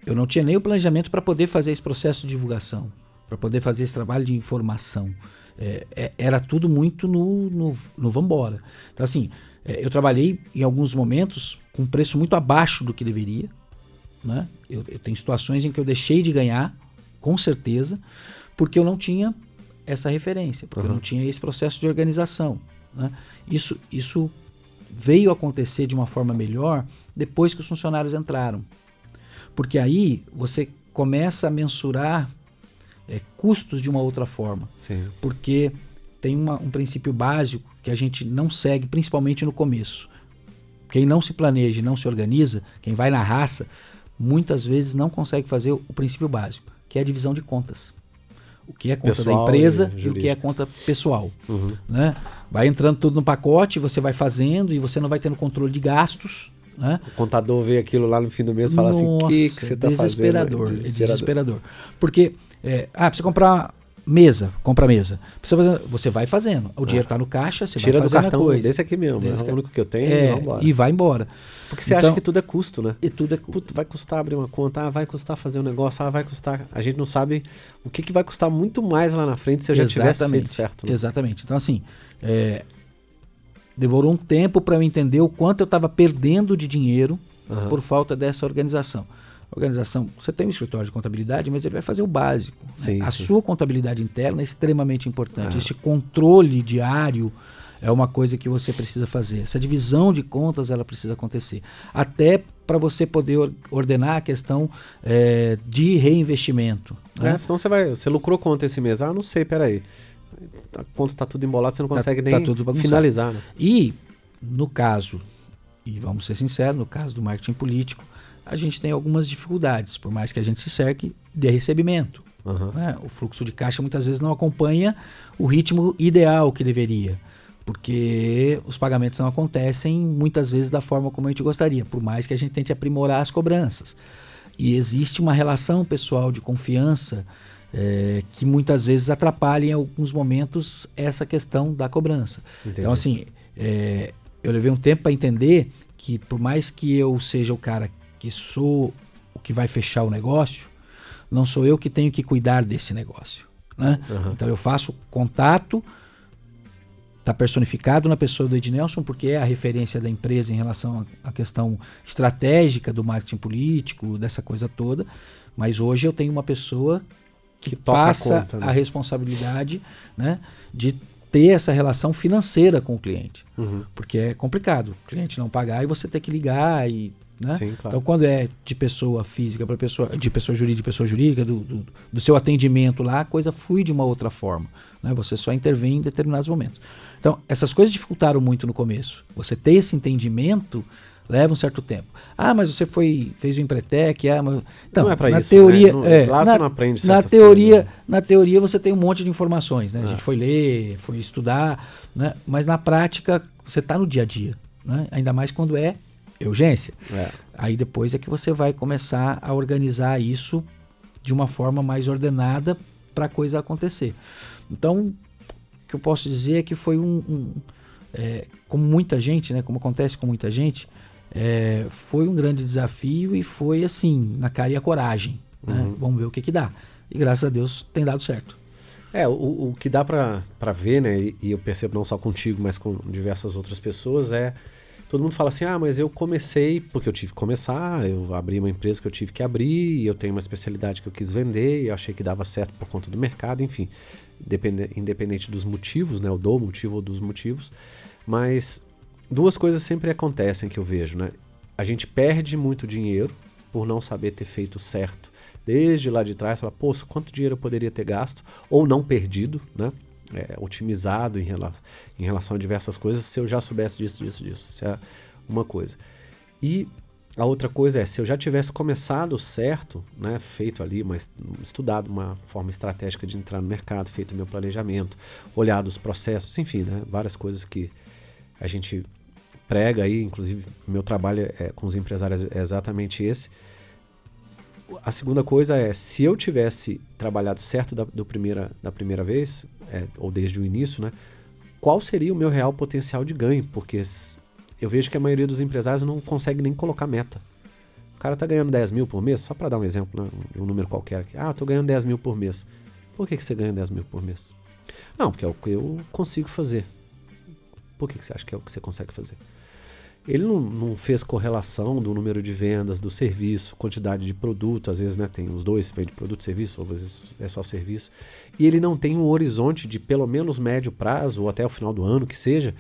Eu não tinha nem o planejamento para poder fazer esse processo de divulgação, para poder fazer esse trabalho de informação. Era tudo muito no vambora. Então, assim, eu trabalhei em alguns momentos com preço muito abaixo do que deveria. Né? Eu tenho situações em que eu deixei de ganhar, com certeza, porque eu não tinha essa referência, porque eu não tinha esse processo de organização. Né? Isso veio acontecer de uma forma melhor depois que os funcionários entraram. Porque aí você começa a mensurar custos de uma outra forma. Sim. Porque tem um princípio básico que a gente não segue, principalmente no começo. Quem não se planeja e não se organiza, quem vai na raça, muitas vezes não consegue fazer o princípio básico, que é a divisão de contas. O que é conta pessoal da empresa e o que é conta pessoal. Uhum. Né? Vai entrando tudo no pacote, você vai fazendo e você não vai tendo controle de gastos. Né? O contador vê aquilo lá no fim do mês e fala assim, o que você está fazendo? Desesperador. Porque, precisa comprar mesa, compra mesa. Você vai fazendo. O dinheiro está no caixa, você tira vai fazendo do cartão, a coisa. Desse aqui mesmo, é o único que eu tenho e vai embora. Porque você acha que tudo é custo, né? E tudo é custo. Puta, vai custar abrir uma conta, vai custar fazer um negócio, vai custar... A gente não sabe o que vai custar muito mais lá na frente se eu já tivesse feito certo. Né? Exatamente. Então, assim, demorou um tempo para eu entender o quanto eu estava perdendo de dinheiro por falta dessa organização. Organização, você tem um escritório de contabilidade, mas ele vai fazer o básico. Sim, né? A sim. sua contabilidade interna é extremamente importante. Esse controle diário é uma coisa que você precisa fazer. Essa divisão de contas, ela precisa acontecer. Até para você poder ordenar a questão de reinvestimento. Né? Senão você lucrou quanto esse mês? Ah, não sei, peraí. Quando está tudo embolado, você não consegue nem finalizar. Né? E, no caso, e vamos ser sinceros, no caso do marketing político, a gente tem algumas dificuldades, por mais que a gente se cerque de recebimento. Né? O fluxo de caixa muitas vezes não acompanha o ritmo ideal que deveria, porque os pagamentos não acontecem muitas vezes da forma como a gente gostaria, por mais que a gente tente aprimorar as cobranças. E existe uma relação pessoal de confiança que muitas vezes atrapalha em alguns momentos essa questão da cobrança. Entendi. Então, assim, eu levei um tempo para entender que por mais que eu seja o cara que sou o que vai fechar o negócio, não sou eu que tenho que cuidar desse negócio. Né? Então eu faço contato, está personificado na pessoa do Ednelson, porque é a referência da empresa em relação à questão estratégica do marketing político, dessa coisa toda, mas hoje eu tenho uma pessoa que passa a, né? a responsabilidade, né, de ter essa relação financeira com o cliente, porque é complicado o cliente não pagar e você ter que ligar e né? Sim, claro. Então, quando é de pessoa física para pessoa, de pessoa jurídica, do seu atendimento lá, a coisa flui de uma outra forma. Né? Você só intervém em determinados momentos. Então, essas coisas dificultaram muito no começo. Você ter esse entendimento leva um certo tempo. Ah, mas você fez o Empretec. Mas... Então, não é para isso. Teoria, né? Lá você não aprende certas coisas. Na teoria você tem um monte de informações. Né? A gente foi ler, foi estudar, né? Mas na prática você está no dia a dia. Né? Ainda mais quando é urgência. Aí depois é que você vai começar a organizar isso de uma forma mais ordenada para a coisa acontecer. Então, o que eu posso dizer é que foi como muita gente, né, como acontece com muita gente, foi um grande desafio e foi assim, na cara e a coragem. Né? Vamos ver o que dá. E graças a Deus tem dado certo. O que dá para ver, né, e eu percebo não só contigo, mas com diversas outras pessoas, todo mundo fala assim, mas eu comecei porque eu tive que começar, eu abri uma empresa que eu tive que abrir, e eu tenho uma especialidade que eu quis vender, e eu achei que dava certo por conta do mercado, enfim, independente dos motivos, né, ou do motivo ou dos motivos, mas duas coisas sempre acontecem que eu vejo, né? A gente perde muito dinheiro por não saber ter feito certo, desde lá de trás, fala, poxa, quanto dinheiro eu poderia ter gasto, ou não perdido, né? Otimizado em relação a diversas coisas, se eu já soubesse disso. Isso é uma coisa. E a outra coisa se eu já tivesse começado certo, né, feito ali, estudado uma forma estratégica de entrar no mercado, feito o meu planejamento, olhado os processos, enfim, né, várias coisas que a gente prega aí, inclusive o meu trabalho com os empresários é exatamente esse. A segunda coisa se eu tivesse trabalhado certo da primeira vez, ou desde o início, né, qual seria o meu real potencial de ganho? Porque eu vejo que a maioria dos empresários não consegue nem colocar meta. O cara tá ganhando 10 mil por mês, só para dar um exemplo, né, de um número qualquer aqui. Eu tô ganhando 10 mil por mês. Por que você ganha 10 mil por mês? Não, porque é o que eu consigo fazer. Por que você acha que é o que você consegue fazer? Ele não fez correlação do número de vendas, do serviço, quantidade de produto, às vezes, né, tem os dois, vende produto e serviço, ou às vezes é só serviço, e ele não tem um horizonte de pelo menos médio prazo, ou até o final do ano, que seja,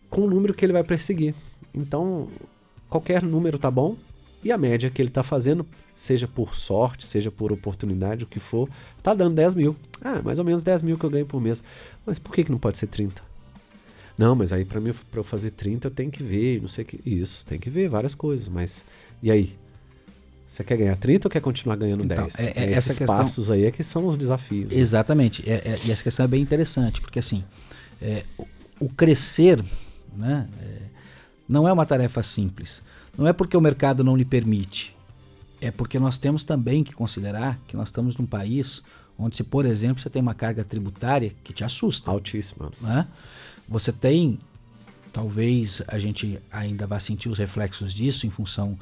com o número que ele vai perseguir. Então, qualquer número tá bom, e a média que ele tá fazendo, seja por sorte, seja por oportunidade, o que for, tá dando 10 mil. Mais ou menos 10 mil que eu ganho por mês. Mas por que não pode ser 30? Não, mas aí para eu fazer 30 eu tenho que ver, não sei o que. Isso, tem que ver várias coisas, mas e aí? Você quer ganhar 30 ou quer continuar ganhando 10? Esses passos aí que são os desafios. Exatamente, e essa questão é bem interessante, porque assim, o crescer, né, não é uma tarefa simples. Não é porque o mercado não lhe permite, é porque nós temos também que considerar que nós estamos num país onde, se, por exemplo, você tem uma carga tributária que te assusta. Altíssima. Né? Você tem, talvez a gente ainda vá sentir os reflexos disso em função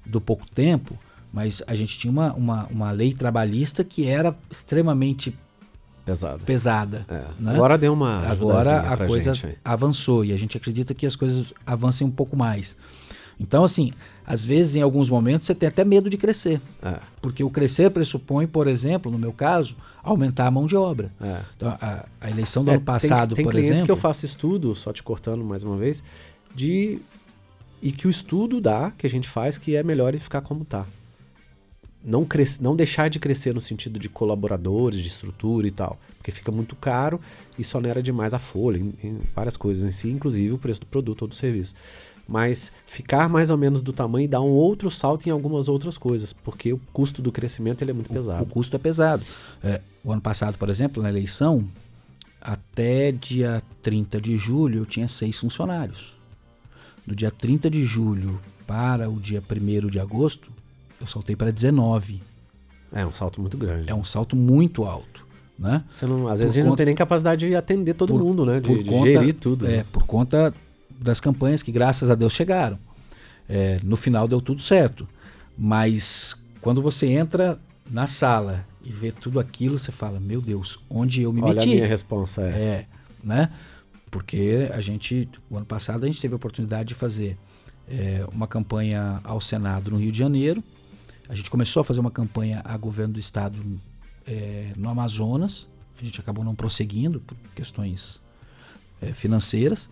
do pouco tempo, mas a gente tinha uma lei trabalhista que era extremamente pesada. Né? Agora deu uma Agora a coisa gente, avançou e a gente acredita que as coisas avancem um pouco mais. Então, assim, às vezes, em alguns momentos, você tem até medo de crescer. Porque o crescer pressupõe, por exemplo, no meu caso, aumentar a mão de obra. Então, a eleição do ano passado, tem por clientes exemplo... que eu faço estudo, só te cortando mais uma vez, e que o estudo dá, que a gente faz, que é melhor ele ficar como está. Não deixar de crescer no sentido de colaboradores, de estrutura e tal, porque fica muito caro e só onera demais a folha, em várias coisas em si, inclusive o preço do produto ou do serviço. Mas ficar mais ou menos do tamanho e dar um outro salto em algumas outras coisas, porque o custo do crescimento ele é muito pesado. O custo é pesado. O ano passado, por exemplo, na eleição, até dia 30 de julho eu tinha 6 funcionários. Do dia 30 de julho para o dia 1º de agosto, eu saltei para 19. É um salto muito grande. É um salto muito alto, né? Às vezes a gente não tem nem capacidade de atender todo mundo, né? De gerir tudo. Né? Por conta das campanhas que, graças a Deus, chegaram. No final deu tudo certo. Mas quando você entra na sala e vê tudo aquilo, você fala, meu Deus, onde eu me meti? Olha a minha responsa. Né? Porque o ano passado a gente teve a oportunidade de fazer uma campanha ao Senado no Rio de Janeiro. A gente começou a fazer uma campanha a governo do estado no Amazonas. A gente acabou não prosseguindo por questões financeiras,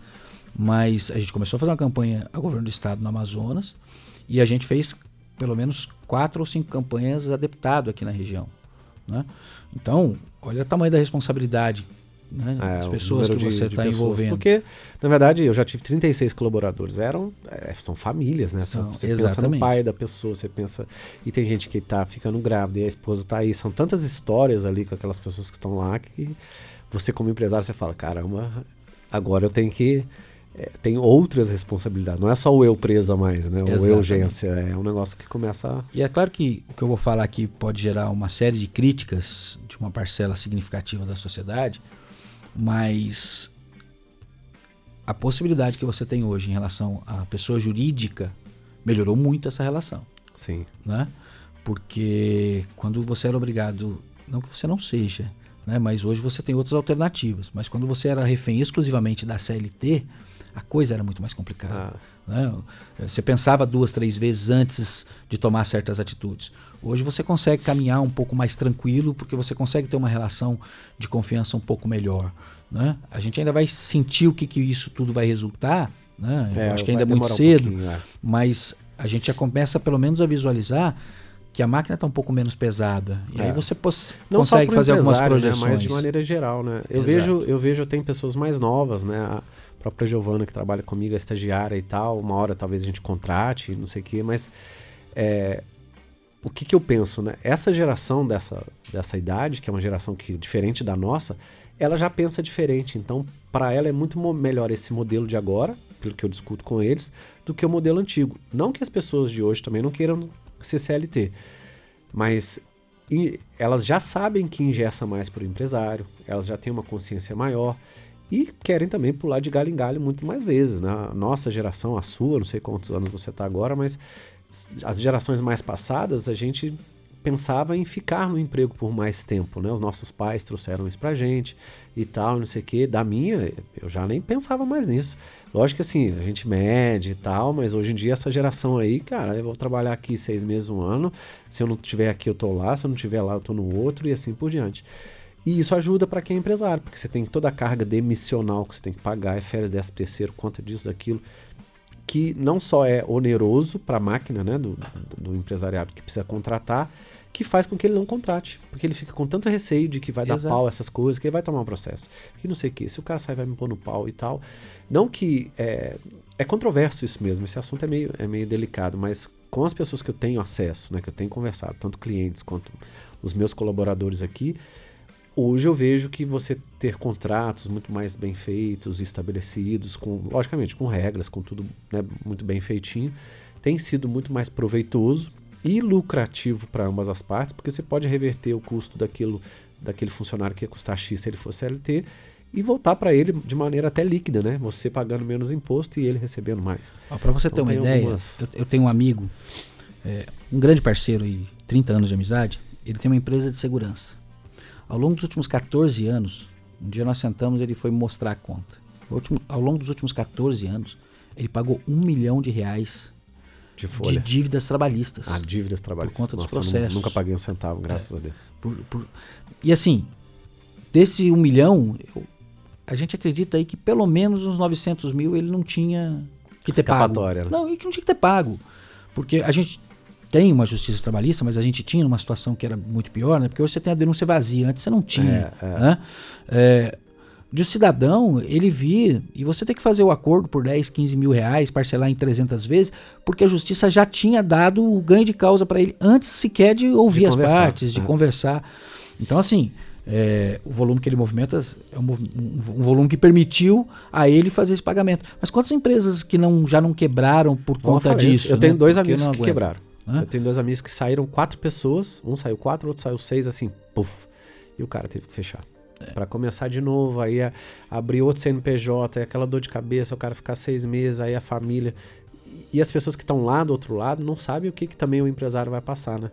mas a gente começou a fazer uma campanha a governo do estado no Amazonas e a gente fez pelo menos 4 ou 5 campanhas a deputado aqui na região, né? Então, olha o tamanho da responsabilidade, né? As pessoas que você está envolvendo. Porque, na verdade, eu já tive 36 colaboradores. São famílias, né? Você pensa no pai da pessoa, você pensa... E tem gente que tá ficando grávida e a esposa tá aí. São tantas histórias ali com aquelas pessoas que estão lá que você, como empresário, você fala, caramba, agora eu tenho que... tem outras responsabilidades. Não é só o eu presa mais, né? O eu urgência. É um negócio que começa a... E é claro que o que eu vou falar aqui pode gerar uma série de críticas de uma parcela significativa da sociedade, mas a possibilidade que você tem hoje em relação à pessoa jurídica melhorou muito essa relação. Sim. Né? Porque quando você era obrigado, não que você não seja, né? Mas hoje você tem outras alternativas. Mas quando você era refém exclusivamente da CLT, a coisa era muito mais complicada. Né? Você pensava 2, 3 vezes antes de tomar certas atitudes. Hoje você consegue caminhar um pouco mais tranquilo, porque você consegue ter uma relação de confiança um pouco melhor. Né? A gente ainda vai sentir o que isso tudo vai resultar. Né? Eu acho que ainda é muito cedo, mas a gente já começa pelo menos a visualizar que a máquina está um pouco menos pesada. E aí você consegue fazer algumas projeções. Né? Mas de maneira geral. Né? Eu vejo, tem pessoas mais novas, né? A própria Giovana que trabalha comigo, é estagiária e tal. Uma hora talvez a gente contrate, não sei o quê, mas o que eu penso, né? Essa geração dessa idade, que é uma geração que é diferente da nossa, ela já pensa diferente. Então, para ela é muito melhor esse modelo de agora, pelo que eu discuto com eles, do que o modelo antigo. Não que as pessoas de hoje também não queiram ser CLT, mas elas já sabem que ingessa mais para o empresário, elas já têm uma consciência maior e querem também pular de galho em galho muito mais vezes. Né? A nossa geração, a sua, não sei quantos anos você está agora, mas as gerações mais passadas, a gente pensava em ficar no emprego por mais tempo, né? Os nossos pais trouxeram isso pra gente e tal, não sei o quê. Da minha, eu já nem pensava mais nisso. Lógico que assim, a gente mede e tal, mas hoje em dia essa geração aí, cara, eu vou trabalhar aqui 6 meses, 1 ano, se eu não estiver aqui eu tô lá, se eu não estiver lá eu tô no outro e assim por diante. E isso ajuda para quem é empresário, porque você tem toda a carga demissional que você tem que pagar, férias, 13º, conta disso, daquilo, que não só é oneroso para a máquina, né, do empresariado que precisa contratar, que faz com que ele não contrate, porque ele fica com tanto receio de que vai dar pau essas coisas, que ele vai tomar um processo, que não sei o que, se o cara sai vai me pôr no pau e tal. Não que é controverso isso mesmo, esse assunto é meio delicado, mas com as pessoas que eu tenho acesso, né, que eu tenho conversado, tanto clientes quanto os meus colaboradores aqui, hoje eu vejo que você ter contratos muito mais bem feitos, estabelecidos, logicamente com regras, com tudo, né, muito bem feitinho, tem sido muito mais proveitoso e lucrativo para ambas as partes, porque você pode reverter o custo daquele funcionário que ia custar X se ele fosse CLT e voltar para ele de maneira até líquida, né? Você pagando menos imposto e ele recebendo mais. Para você ter uma ideia, eu tenho um amigo, um grande parceiro e 30 anos de amizade, ele tem uma empresa de segurança. Ao longo dos últimos 14 anos, um dia nós sentamos e ele foi me mostrar a conta. Ao longo dos últimos 14 anos, ele pagou R$1 milhão De folha. de dívidas trabalhistas. Dívidas trabalhistas. Por conta dos Nossa, eu processos. nunca paguei um centavo, graças a Deus. E assim, desse 1 milhão, a gente acredita aí que pelo menos uns 900 mil ele não tinha que ter pago. Escapatória, né? Não, e que não tinha que ter pago. Porque a gente tem uma justiça trabalhista, mas a gente tinha uma situação que era muito pior, né? Porque hoje você tem a denúncia vazia, antes você não tinha. Né? De cidadão, ele vir e você tem que fazer o acordo por 10, 15 mil reais, parcelar em 300 vezes, porque a justiça já tinha dado o ganho de causa para ele antes sequer de ouvir as partes, de conversar. Então, assim, o volume que ele movimenta é um volume que permitiu a ele fazer esse pagamento. Mas quantas empresas que já não quebraram por conta disso? Eu tenho né? dois Porque amigos que quebraram. Hã? Eu tenho 2 amigos que saíram 4 pessoas, um saiu 4, outro saiu 6, assim, puf. E o cara teve que fechar. Pra começar de novo, aí abrir outro CNPJ, aí aquela dor de cabeça, o cara ficar 6 meses, aí a família. E as pessoas que estão lá do outro lado não sabem o que também o empresário vai passar, né?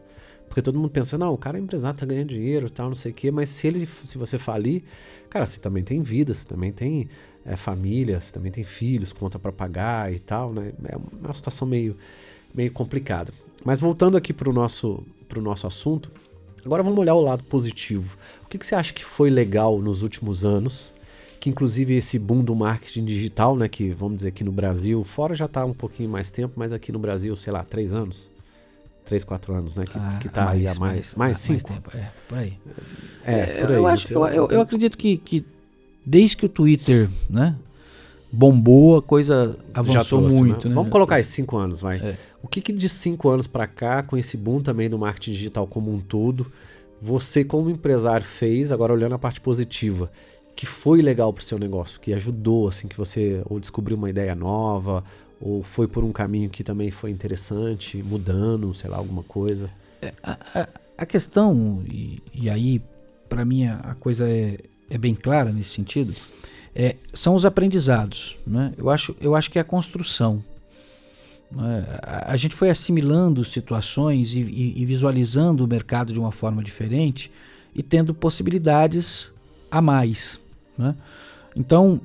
Porque todo mundo pensa, não, o cara é empresário, tá ganhando dinheiro e tal, não sei o quê, mas se você falir, cara, você também tem vida, você também tem família, você também tem filhos, conta pra pagar e tal, né? É uma situação meio complicada. Mas voltando aqui pro nosso assunto, agora vamos olhar o lado positivo. O que você acha que foi legal nos últimos anos? Que inclusive esse boom do marketing digital, né? Que vamos dizer aqui no Brasil, fora já tá um pouquinho mais tempo, mas aqui no Brasil, sei lá, 3 anos? 3, 4 anos, né? Que tá aí há mais 5? Mais tempo, por aí. Por aí. Eu acredito que desde que o Twitter, né, bombou, a coisa avançou muito. Né? Vamos colocar esses 5 anos, vai. O que de 5 anos para cá, com esse boom também do marketing digital como um todo, você como empresário fez, agora olhando a parte positiva, que foi legal pro seu negócio, que ajudou, assim, que você ou descobriu uma ideia nova, ou foi por um caminho que também foi interessante, mudando, sei lá, alguma coisa? A questão, e aí para mim a coisa é bem clara nesse sentido, são os aprendizados, né? Eu acho que é a construção. A gente foi assimilando situações e visualizando o mercado de uma forma diferente e tendo possibilidades a mais, né? Então,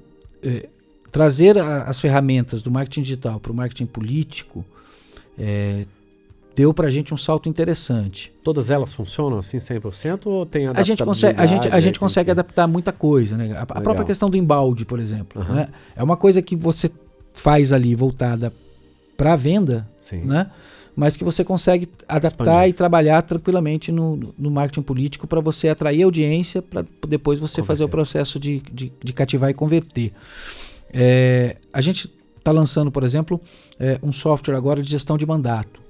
trazer as ferramentas do marketing digital para o marketing político deu para a gente um salto interessante. Todas elas funcionam assim 100% ou tem adaptabilidade? A gente consegue adaptar muita coisa, né? A própria questão do embalde, por exemplo, né? É uma coisa que você faz ali voltada para a venda, né? Mas que você consegue adaptar e trabalhar tranquilamente no marketing político para você atrair audiência, para depois você fazer o processo de cativar e converter. A gente está lançando, por exemplo, um software agora de gestão de mandato.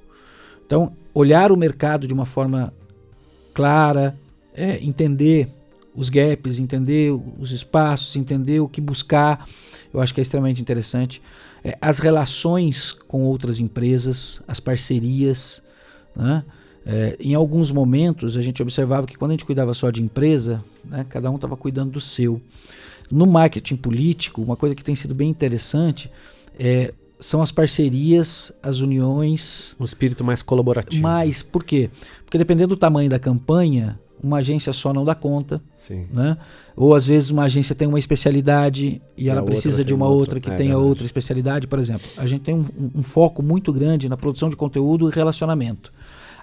Então, olhar o mercado de uma forma clara, entender os gaps, entender os espaços, entender o que buscar, eu acho que é extremamente interessante. As relações com outras empresas, as parcerias, né? Em alguns momentos a gente observava que quando a gente cuidava só de empresa, né, cada um estava cuidando do seu. No marketing político, uma coisa que tem sido bem interessante são as parcerias, as uniões. Um espírito mais colaborativo. Por quê? Porque dependendo do tamanho da campanha, uma agência só não dá conta. Sim. Né? Ou às vezes uma agência tem uma especialidade e ela precisa de uma outra que tenha outra especialidade. Por exemplo, a gente tem um foco muito grande na produção de conteúdo e relacionamento.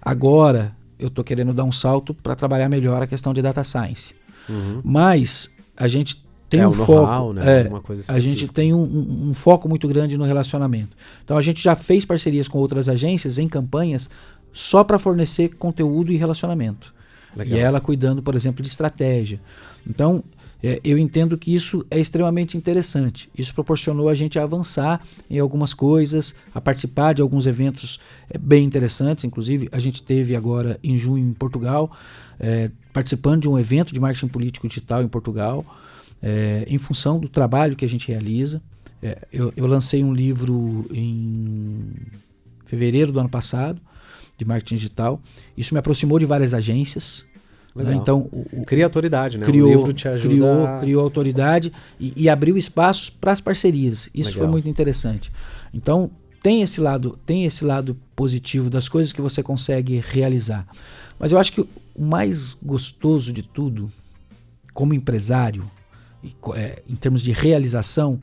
Agora, eu estou querendo dar um salto para trabalhar melhor a questão de data science. Mas a gente tem um foco, né? Uma coisa a gente tem um foco muito grande no relacionamento. Então a gente já fez parcerias com outras agências em campanhas só para fornecer conteúdo e relacionamento. Legal. E ela cuidando, por exemplo, de estratégia. Então eu entendo que isso é extremamente interessante. Isso proporcionou a gente a avançar em algumas coisas, a participar de alguns eventos bem interessantes. Inclusive a gente teve agora em junho em Portugal, participando de um evento de marketing político digital em Portugal. Em função do trabalho que a gente realiza. Eu lancei um livro em fevereiro do ano passado, de marketing digital. Isso me aproximou de várias agências. Né? Então, cria autoridade, né? O livro te ajuda criou autoridade e abriu espaços para as parcerias. Isso foi muito interessante. Então, tem esse lado positivo das coisas que você consegue realizar. Mas eu acho que o mais gostoso de tudo, como empresário, em termos de realização,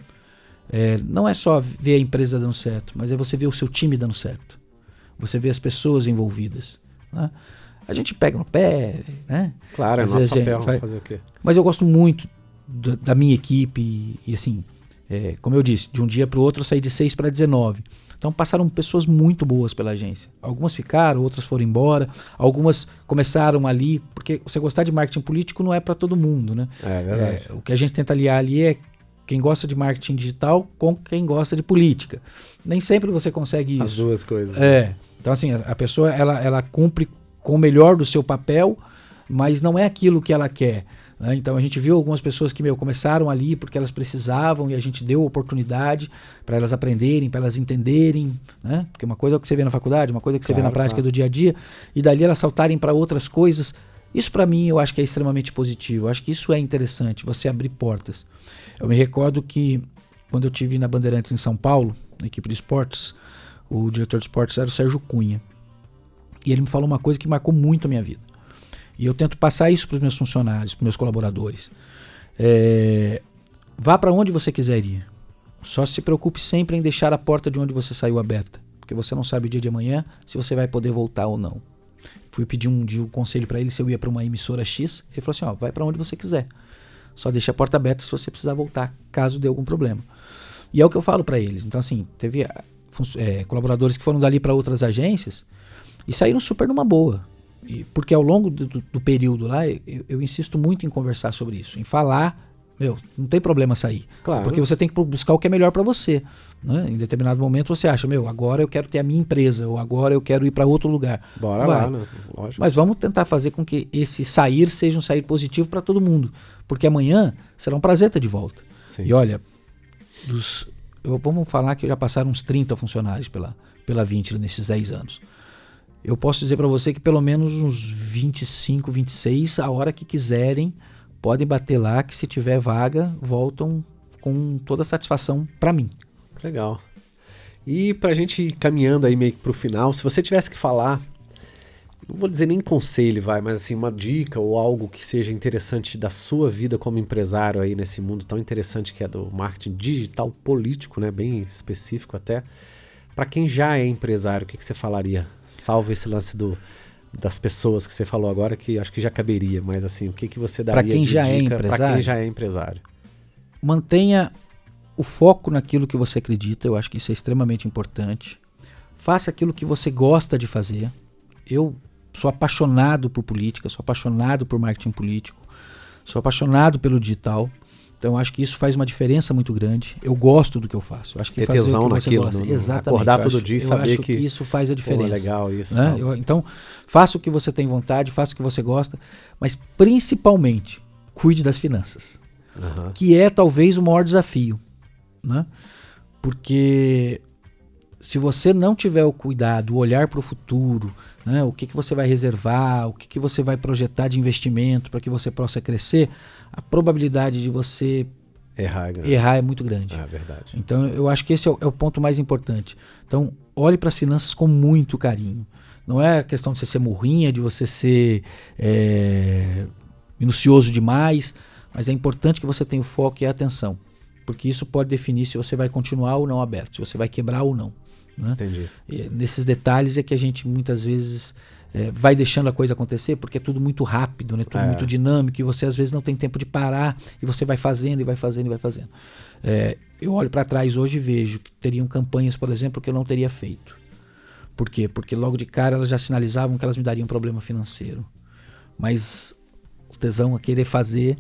não é só ver a empresa dando certo, mas é você ver o seu time dando certo. você vê as pessoas envolvidas, né? A gente pega no pé, né? Claro, é nosso papel, fazer o quê? Mas eu gosto muito da minha equipe e assim, como eu disse, de um dia para o outro eu saí de 6 para 19. Então passaram pessoas muito boas pela agência. Algumas ficaram, outras foram embora, algumas começaram ali, porque você gostar de marketing político não é para todo mundo, né? É verdade. O que a gente tenta aliar ali é quem gosta de marketing digital com quem gosta de política. Nem sempre você consegue isso. As duas coisas. Então assim, a pessoa ela cumpre com o melhor do seu papel, mas não é aquilo que ela quer. Né? Então a gente viu algumas pessoas que começaram ali porque elas precisavam e a gente deu oportunidade para elas aprenderem, para elas entenderem, né? Porque uma coisa é o que você vê na faculdade, uma coisa é o que você vê na prática do dia a dia, e dali elas saltarem para outras coisas. Isso para mim eu acho que é extremamente positivo, eu acho que isso é interessante, você abrir portas. Eu me recordo que quando eu estive na Bandeirantes em São Paulo, na equipe de esportes, o diretor de esportes era o Sérgio Cunha. E ele me falou uma coisa que marcou muito a minha vida. E eu tento passar isso para os meus funcionários, para os meus colaboradores. Vá para onde você quiser ir. Só se preocupe sempre em deixar a porta de onde você saiu aberta. Porque você não sabe o dia de amanhã se você vai poder voltar ou não. Fui pedir um dia um conselho para ele se eu ia para uma emissora X. Ele falou assim, vai para onde você quiser. Só deixa a porta aberta se você precisar voltar, caso dê algum problema. E é o que eu falo para eles. Então assim, teve colaboradores que foram dali para outras agências e saíram super numa boa. Porque ao longo do período lá, eu insisto muito em conversar sobre isso, em falar, não tem problema sair. Claro. Porque você tem que buscar o que é melhor para você. Né? Em determinado momento você acha, agora eu quero ter a minha empresa, ou agora eu quero ir para outro lugar. Bora lá, né? Lógico. Mas vamos tentar fazer com que esse sair seja um sair positivo para todo mundo. Porque amanhã será um prazer estar de volta. Sim. E olha, vamos falar que já passaram uns 30 funcionários pela Vintler nesses 10 anos. Eu posso dizer para você que pelo menos uns 25, 26, a hora que quiserem, podem bater lá, que se tiver vaga, voltam com toda a satisfação para mim. Legal. E pra gente ir caminhando aí meio que pro final, se você tivesse que falar, não vou dizer nem conselho, mas assim, uma dica ou algo que seja interessante da sua vida como empresário aí nesse mundo tão interessante que é do marketing digital político, né, bem específico até. Para quem já é empresário, o que você falaria? Salvo esse lance das pessoas que você falou agora, que acho que já caberia, mas assim, o que você daria de dica para quem já é empresário? Mantenha o foco naquilo que você acredita, eu acho que isso é extremamente importante. Faça aquilo que você gosta de fazer. Eu sou apaixonado por política, sou apaixonado por marketing político, sou apaixonado pelo digital. Então eu acho que isso faz uma diferença muito grande. Eu gosto do que eu faço. Eu acho que ter tesão naquilo, exatamente. Acordar todo dia e saber que isso faz a diferença. É legal isso. Né? Então, faça o que você tem vontade, faça o que você gosta, mas principalmente cuide das finanças, que é talvez o maior desafio, né? Porque se você não tiver o cuidado, o olhar para o futuro, né? O que você vai reservar, o que você vai projetar de investimento para que você possa crescer, a probabilidade de você errar é muito grande. É verdade. Então eu acho que esse é o ponto mais importante. Então olhe para as finanças com muito carinho. Não é a questão de você ser murrinha, de você ser minucioso demais, mas é importante que você tenha o foco e a atenção, porque isso pode definir se você vai continuar ou não aberto, se você vai quebrar ou não. Né? Entendi. E nesses detalhes é que a gente muitas vezes vai deixando a coisa acontecer, porque é tudo muito rápido, né? Tudo muito dinâmico, e você às vezes não tem tempo de parar, e você vai fazendo e vai fazendo e vai fazendo. Eu olho para trás hoje e vejo que teriam campanhas, por exemplo, que eu não teria feito. Por quê? Porque logo de cara elas já sinalizavam que elas me dariam um problema financeiro. Mas o tesão a querer fazer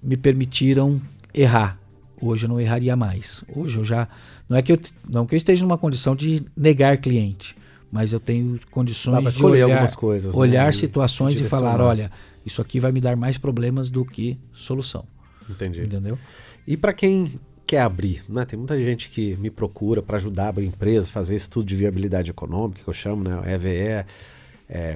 me permitiram errar. Hoje eu não erraria mais. Hoje eu já... Não que eu esteja numa condição de negar cliente, mas eu tenho condições de olhar, algumas coisas, olhar situações e falar, olha, isso aqui vai me dar mais problemas do que solução. Entendi. Entendeu? E para quem quer abrir, né? Tem muita gente que me procura para ajudar a abrir empresa, fazer estudo de viabilidade econômica, que eu chamo, né? EVE,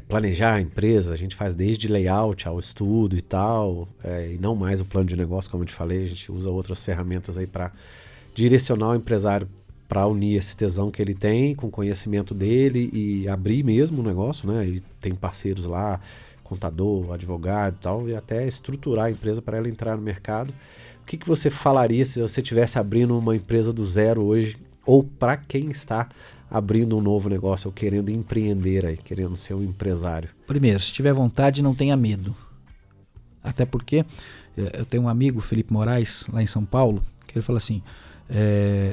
planejar a empresa, a gente faz desde layout ao estudo e tal, e não mais o plano de negócio, como eu te falei, a gente usa outras ferramentas aí para direcionar o empresário para unir esse tesão que ele tem com o conhecimento dele e abrir mesmo o negócio, né? E tem parceiros lá, contador, advogado e tal, e até estruturar a empresa para ela entrar no mercado. O que você falaria se você estivesse abrindo uma empresa do zero hoje ou para quem está abrindo um novo negócio ou querendo empreender aí, querendo ser um empresário? Primeiro, se tiver vontade, não tenha medo. Até porque eu tenho um amigo, Felipe Moraes, lá em São Paulo, que ele fala assim,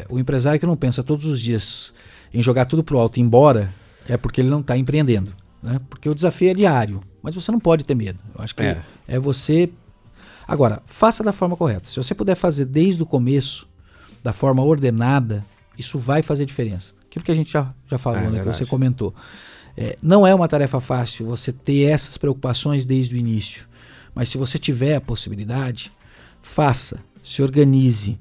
o empresário que não pensa todos os dias em jogar tudo pro alto e ir embora, é porque ele não está empreendendo, né? Porque o desafio é diário, mas você não pode ter medo. Eu acho que é você... Agora, faça da forma correta. Se você puder fazer desde o começo, da forma ordenada, isso vai fazer diferença. Aquilo que a gente já falou, né, que você comentou. Não é uma tarefa fácil você ter essas preocupações desde o início. Mas se você tiver a possibilidade, faça, se organize,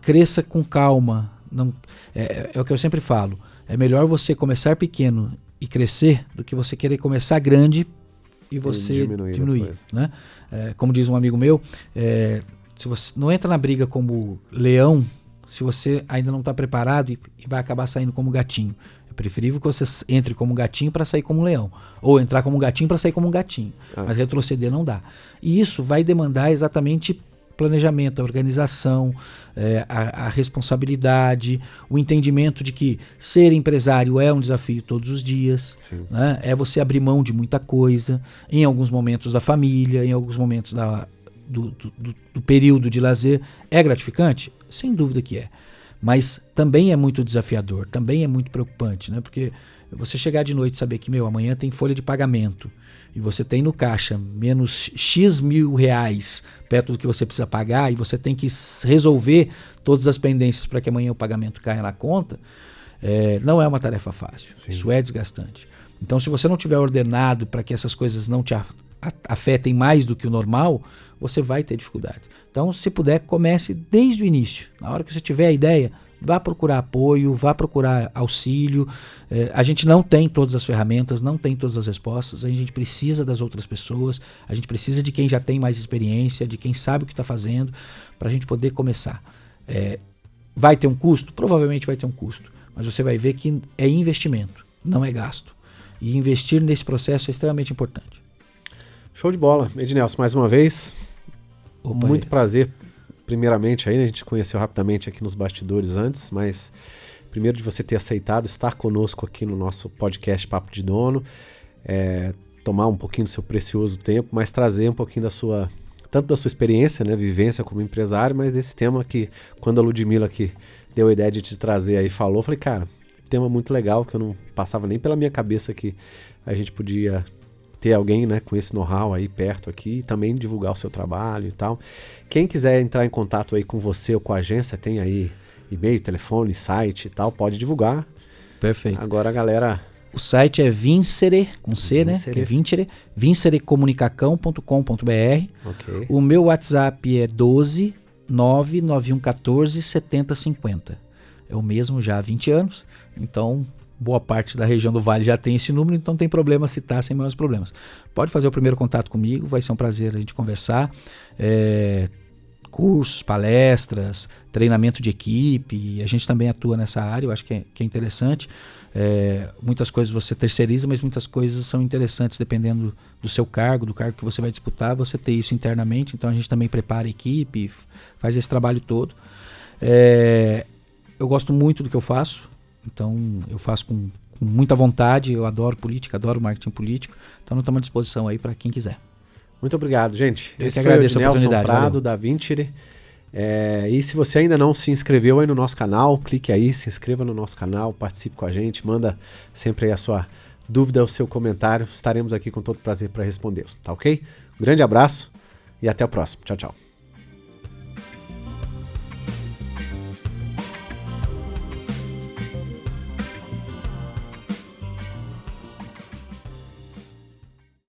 cresça com calma. Não, é o que eu sempre falo. É melhor você começar pequeno e crescer do que você querer começar grande e você diminuir. Né? Como diz um amigo meu, se você não entra na briga como leão, se você ainda não está preparado e vai acabar saindo como gatinho. É preferível que você entre como gatinho para sair como um leão. Ou entrar como um gatinho para sair como um gatinho. Mas retroceder não dá. E isso vai demandar exatamente planejamento, a organização, a responsabilidade, o entendimento de que ser empresário é um desafio todos os dias. Né? É você abrir mão de muita coisa, em alguns momentos da família, em alguns momentos do período de lazer. É gratificante? Sem dúvida que é. Mas também é muito desafiador, também é muito preocupante, né? Porque você chegar de noite e saber que, amanhã tem folha de pagamento e você tem no caixa menos X mil reais perto do que você precisa pagar e você tem que resolver todas as pendências para que amanhã o pagamento caia na conta, não é uma tarefa fácil. Sim. Isso é desgastante. Então, se você não tiver ordenado para que essas coisas não te afetem mais do que o normal, você vai ter dificuldades. Então, se puder, comece desde o início. Na hora que você tiver a ideia, vá procurar apoio, vá procurar auxílio. A gente não tem todas as ferramentas, não tem todas as respostas, a gente precisa das outras pessoas, a gente precisa de quem já tem mais experiência, de quem sabe o que está fazendo, para a gente poder começar. Vai ter um custo? Provavelmente vai ter um custo, mas você vai ver que é investimento, não é gasto. E investir nesse processo é extremamente importante. Show de bola. Ednelson, mais uma vez, muito prazer, primeiramente, aí, né, a gente conheceu rapidamente aqui nos bastidores antes, mas primeiro de você ter aceitado estar conosco aqui no nosso podcast Papo de Dono, tomar um pouquinho do seu precioso tempo, mas trazer um pouquinho tanto da sua experiência, né, vivência como empresário, mas desse tema que, quando a Ludmila aqui deu a ideia de te trazer aí, falou, eu falei, cara, tema muito legal, que eu não passava nem pela minha cabeça que a gente podia ter alguém, né, com esse know-how aí perto aqui e também divulgar o seu trabalho e tal. Quem quiser entrar em contato aí com você ou com a agência, tem aí e-mail, telefone, site e tal, pode divulgar. Perfeito. Agora a galera... O site é Vincere, com C, né? Que é Vincere, vincerecomunicacão.com.br. Okay. O meu WhatsApp é 12 99114 7050. É o mesmo já há 20 anos, então boa parte da região do Vale já tem esse número, então não tem problema citar sem maiores problemas. Pode fazer o primeiro contato comigo, vai ser um prazer a gente conversar. Cursos, palestras, treinamento de equipe, a gente também atua nessa área, eu acho que é interessante. Muitas coisas você terceiriza, mas muitas coisas são interessantes dependendo do seu cargo, do cargo que você vai disputar, você ter isso internamente, então a gente também prepara a equipe, faz esse trabalho todo. Eu gosto muito do que eu faço, então eu faço com muita vontade, eu adoro política, adoro marketing político, então estamos à disposição aí para quem quiser. Muito obrigado, gente. Esse foi o Ednelson Prado, da Vincere. E se você ainda não se inscreveu aí no nosso canal, clique aí, se inscreva no nosso canal, participe com a gente, manda sempre aí a sua dúvida, o seu comentário, estaremos aqui com todo prazer para responder, tá ok? Um grande abraço e até o próximo. Tchau, tchau.